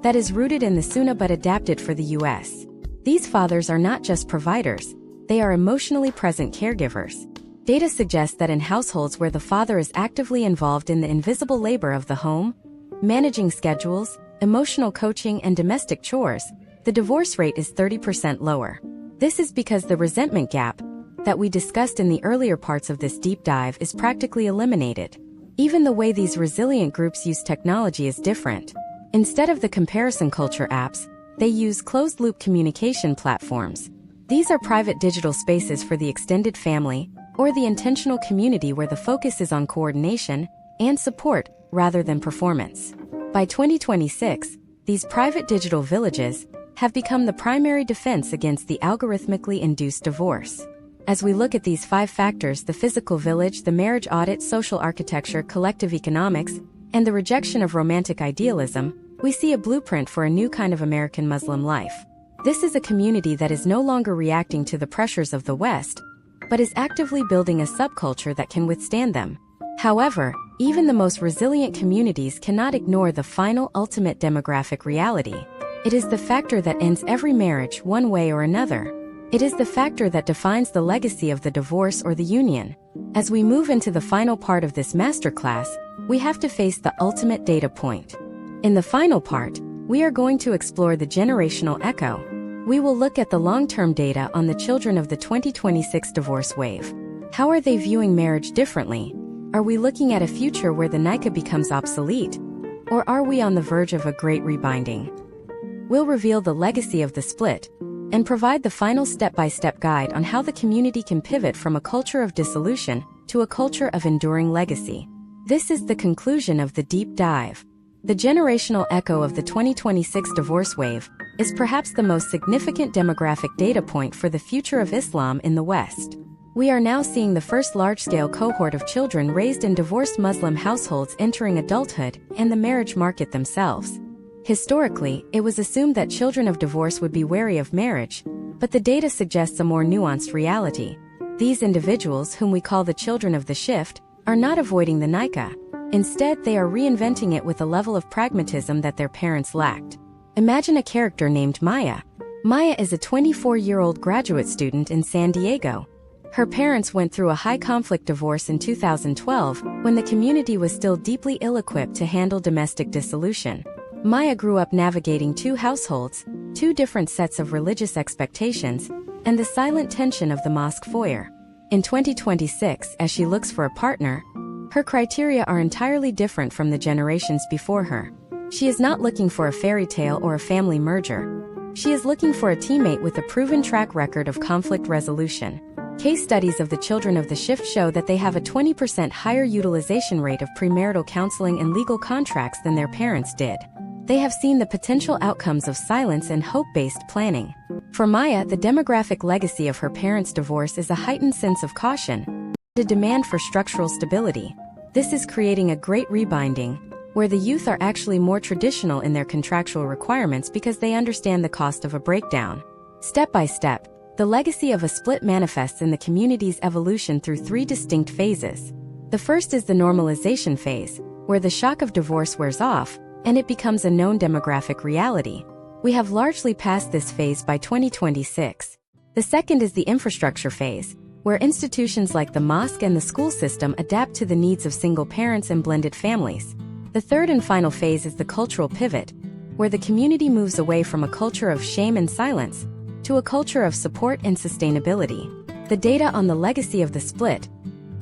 [SPEAKER 1] that is rooted in the Sunnah but adapted for the U.S. These fathers are not just providers, they are emotionally present caregivers. Data suggests that in households where the father is actively involved in the invisible labor of the home, managing schedules, emotional coaching, and domestic chores, the divorce rate is 30% lower. This is because the resentment gap that we discussed in the earlier parts of this deep dive is practically eliminated. Even the way these resilient groups use technology is different. Instead of the comparison culture apps, they use closed-loop communication platforms. These are private digital spaces for the extended family, or the intentional community where the focus is on coordination and support rather than performance. By 2026, these private digital villages have become the primary defense against the algorithmically induced divorce. As we look at these 5 factors, the physical village, the marriage audit, social architecture, collective economics, and the rejection of romantic idealism, we see a blueprint for a new kind of American Muslim life. This is a community that is no longer reacting to the pressures of the West, but is actively building a subculture that can withstand them. However, even the most resilient communities cannot ignore the final ultimate demographic reality. It is the factor that ends every marriage one way or another. It is the factor that defines the legacy of the divorce or the union. As we move into the final part of this masterclass, we have to face the ultimate data point. In the final part, we are going to explore the generational echo. We will look at the long-term data on the children of the 2026 divorce wave. How are they viewing marriage differently? Are we looking at a future where the nikah becomes obsolete? Or are we on the verge of a great rebinding? We'll reveal the legacy of the split and provide the final step-by-step guide on how the community can pivot from a culture of dissolution to a culture of enduring legacy. This is the conclusion of the deep dive. The generational echo of the 2026 divorce wave is perhaps the most significant demographic data point for the future of Islam in the West. We are now seeing the first large-scale cohort of children raised in divorced Muslim households entering adulthood and the marriage market themselves. Historically, it was assumed that children of divorce would be wary of marriage, but the data suggests a more nuanced reality. These individuals, whom we call the children of the shift, are not avoiding the nikah. Instead, they are reinventing it with a level of pragmatism that their parents lacked. Imagine a character named Maya. Maya is a 24-year-old graduate student in San Diego. Her parents went through a high-conflict divorce in 2012 when the community was still deeply ill-equipped to handle domestic dissolution. Maya grew up navigating 2 households, 2 different sets of religious expectations, and the silent tension of the mosque foyer. In 2026, as she looks for a partner, her criteria are entirely different from the generations before her. She is not looking for a fairy tale or a family merger. She is looking for a teammate with a proven track record of conflict resolution. Case studies of the children of the shift show that they have a 20% higher utilization rate of premarital counseling and legal contracts than their parents did. They have seen the potential outcomes of silence and hope-based planning. For Maya, the demographic legacy of her parents' divorce is a heightened sense of caution and a demand for structural stability. This is creating a great rebinding, where the youth are actually more traditional in their contractual requirements because they understand the cost of a breakdown. Step by step, the legacy of a split manifests in the community's evolution through 3 distinct phases. The first is the normalization phase, where the shock of divorce wears off, and it becomes a known demographic reality. We have largely passed this phase by 2026. The second is the infrastructure phase, where institutions like the mosque and the school system adapt to the needs of single parents and blended families. The third and final phase is the cultural pivot, where the community moves away from a culture of shame and silence to a culture of support and sustainability. The data on the legacy of the split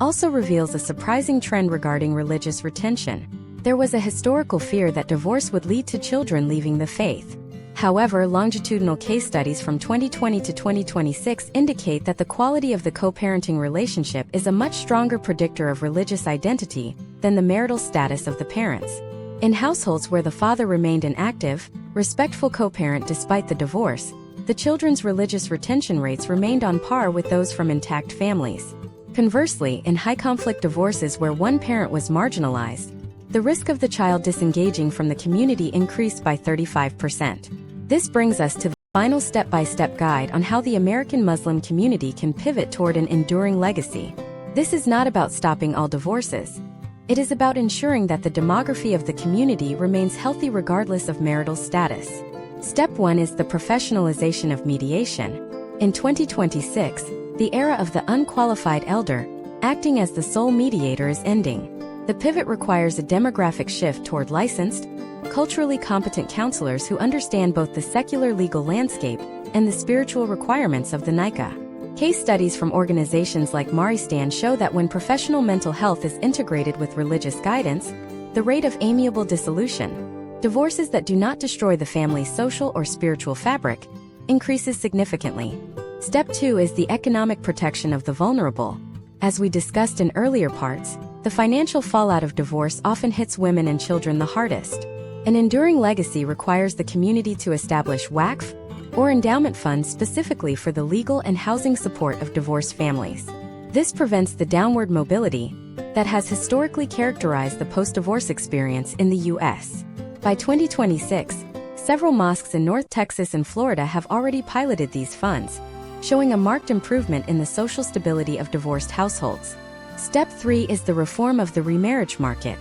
[SPEAKER 1] also reveals a surprising trend regarding religious retention. There was a historical fear that divorce would lead to children leaving the faith. However, longitudinal case studies from 2020 to 2026 indicate that the quality of the co-parenting relationship is a much stronger predictor of religious identity than the marital status of the parents. In households where the father remained an active, respectful co-parent despite the divorce, the children's religious retention rates remained on par with those from intact families. Conversely, in high-conflict divorces where one parent was marginalized, the risk of the child disengaging from the community increased by 35%. This brings us to the final step-by-step guide on how the American Muslim community can pivot toward an enduring legacy. This is not about stopping all divorces. It is about ensuring that the demography of the community remains healthy regardless of marital status. Step 1 is the professionalization of mediation. In 2026, the era of the unqualified elder, acting as the sole mediator, is ending. The pivot requires a demographic shift toward licensed, culturally competent counselors who understand both the secular legal landscape and the spiritual requirements of the nikah. Case studies from organizations like Maristan show that when professional mental health is integrated with religious guidance, the rate of amiable dissolution, divorces that do not destroy the family's social or spiritual fabric, increases significantly. Step 2 is the economic protection of the vulnerable. As we discussed in earlier parts, the financial fallout of divorce often hits women and children the hardest. An enduring legacy requires the community to establish waqf, or endowment funds specifically for the legal and housing support of divorced families. This prevents the downward mobility that has historically characterized the post-divorce experience in the U.S. By 2026, several mosques in North Texas and Florida have already piloted these funds, showing a marked improvement in the social stability of divorced households. Step 3 is the reform of the remarriage market.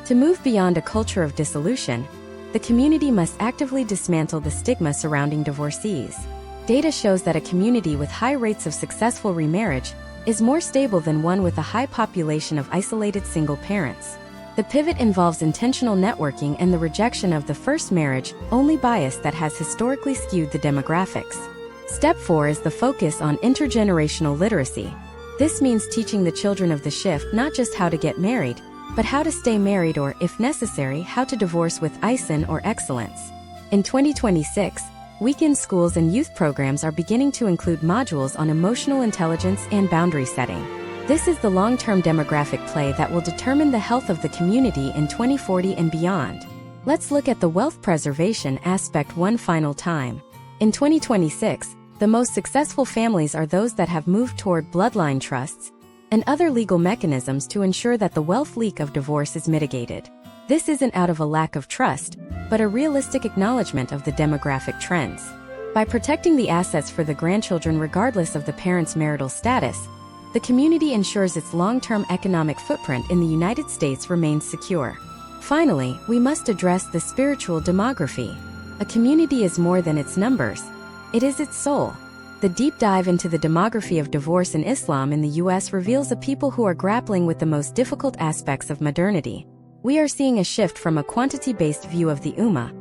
[SPEAKER 1] To move beyond a culture of dissolution, the community must actively dismantle the stigma surrounding divorcees. Data shows that a community with high rates of successful remarriage is more stable than one with a high population of isolated single parents. The pivot involves intentional networking and the rejection of the first marriage-only bias that has historically skewed the demographics. Step 4 is the focus on intergenerational literacy. This means teaching the children of the shift not just how to get married, but how to stay married or, if necessary, how to divorce with ihsan or excellence. In 2026, weekend schools and youth programs are beginning to include modules on emotional intelligence and boundary setting. This is the long-term demographic play that will determine the health of the community in 2040 and beyond. Let's look at the wealth preservation aspect one final time. In 2026, the most successful families are those that have moved toward bloodline trusts and other legal mechanisms to ensure that the wealth leak of divorce is mitigated. This isn't out of a lack of trust, but a realistic acknowledgement of the demographic trends. By protecting the assets for the grandchildren regardless of the parents' marital status, the community ensures its long-term economic footprint in the United States remains secure. Finally, we must address the spiritual demography. A community is more than its numbers. It is its soul. The deep dive into the demography of divorce in Islam in the U.S. reveals a people who are grappling with the most difficult aspects of modernity. We are seeing a shift from a quantity-based view of the Ummah,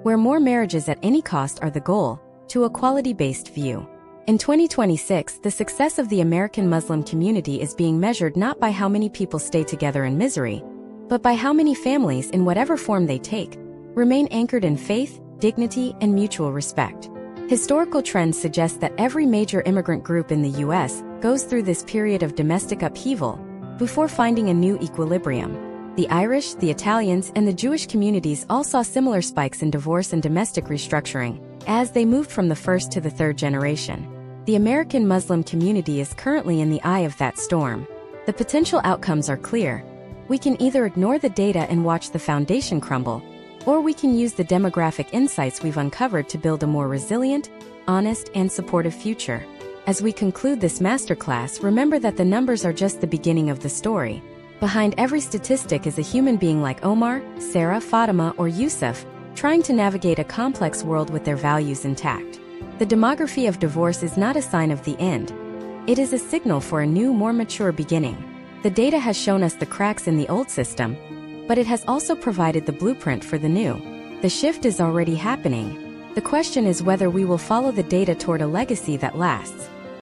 [SPEAKER 1] where more marriages at any cost are the goal, to a quality-based view. In 2026, the success of the American Muslim community is being measured not by how many people stay together in misery, but by how many families, in whatever form they take, remain anchored in faith, dignity, and mutual respect. Historical trends suggest that every major immigrant group in the U.S. goes through this period of domestic upheaval before finding a new equilibrium. The Irish, the Italians, and the Jewish communities all saw similar spikes in divorce and domestic restructuring as they moved from the first to the third generation. The American Muslim community is currently in the eye of that storm. The potential outcomes are clear. We can either ignore the data and watch the foundation crumble, or we can use the demographic insights we've uncovered to build a more resilient, honest, and supportive future. As we conclude this masterclass, remember that the numbers are just the beginning of the story. Behind every statistic is a human being like Omar, Sarah, Fatima, or Yusuf, trying to navigate a complex world with their values intact. The demography of divorce is not a sign of the end. It is a signal for a new, more mature beginning. The data has shown us the cracks in the old system, but it has also provided the blueprint for the new. The shift is already happening. The question is whether we will follow the data toward a legacy that lasts.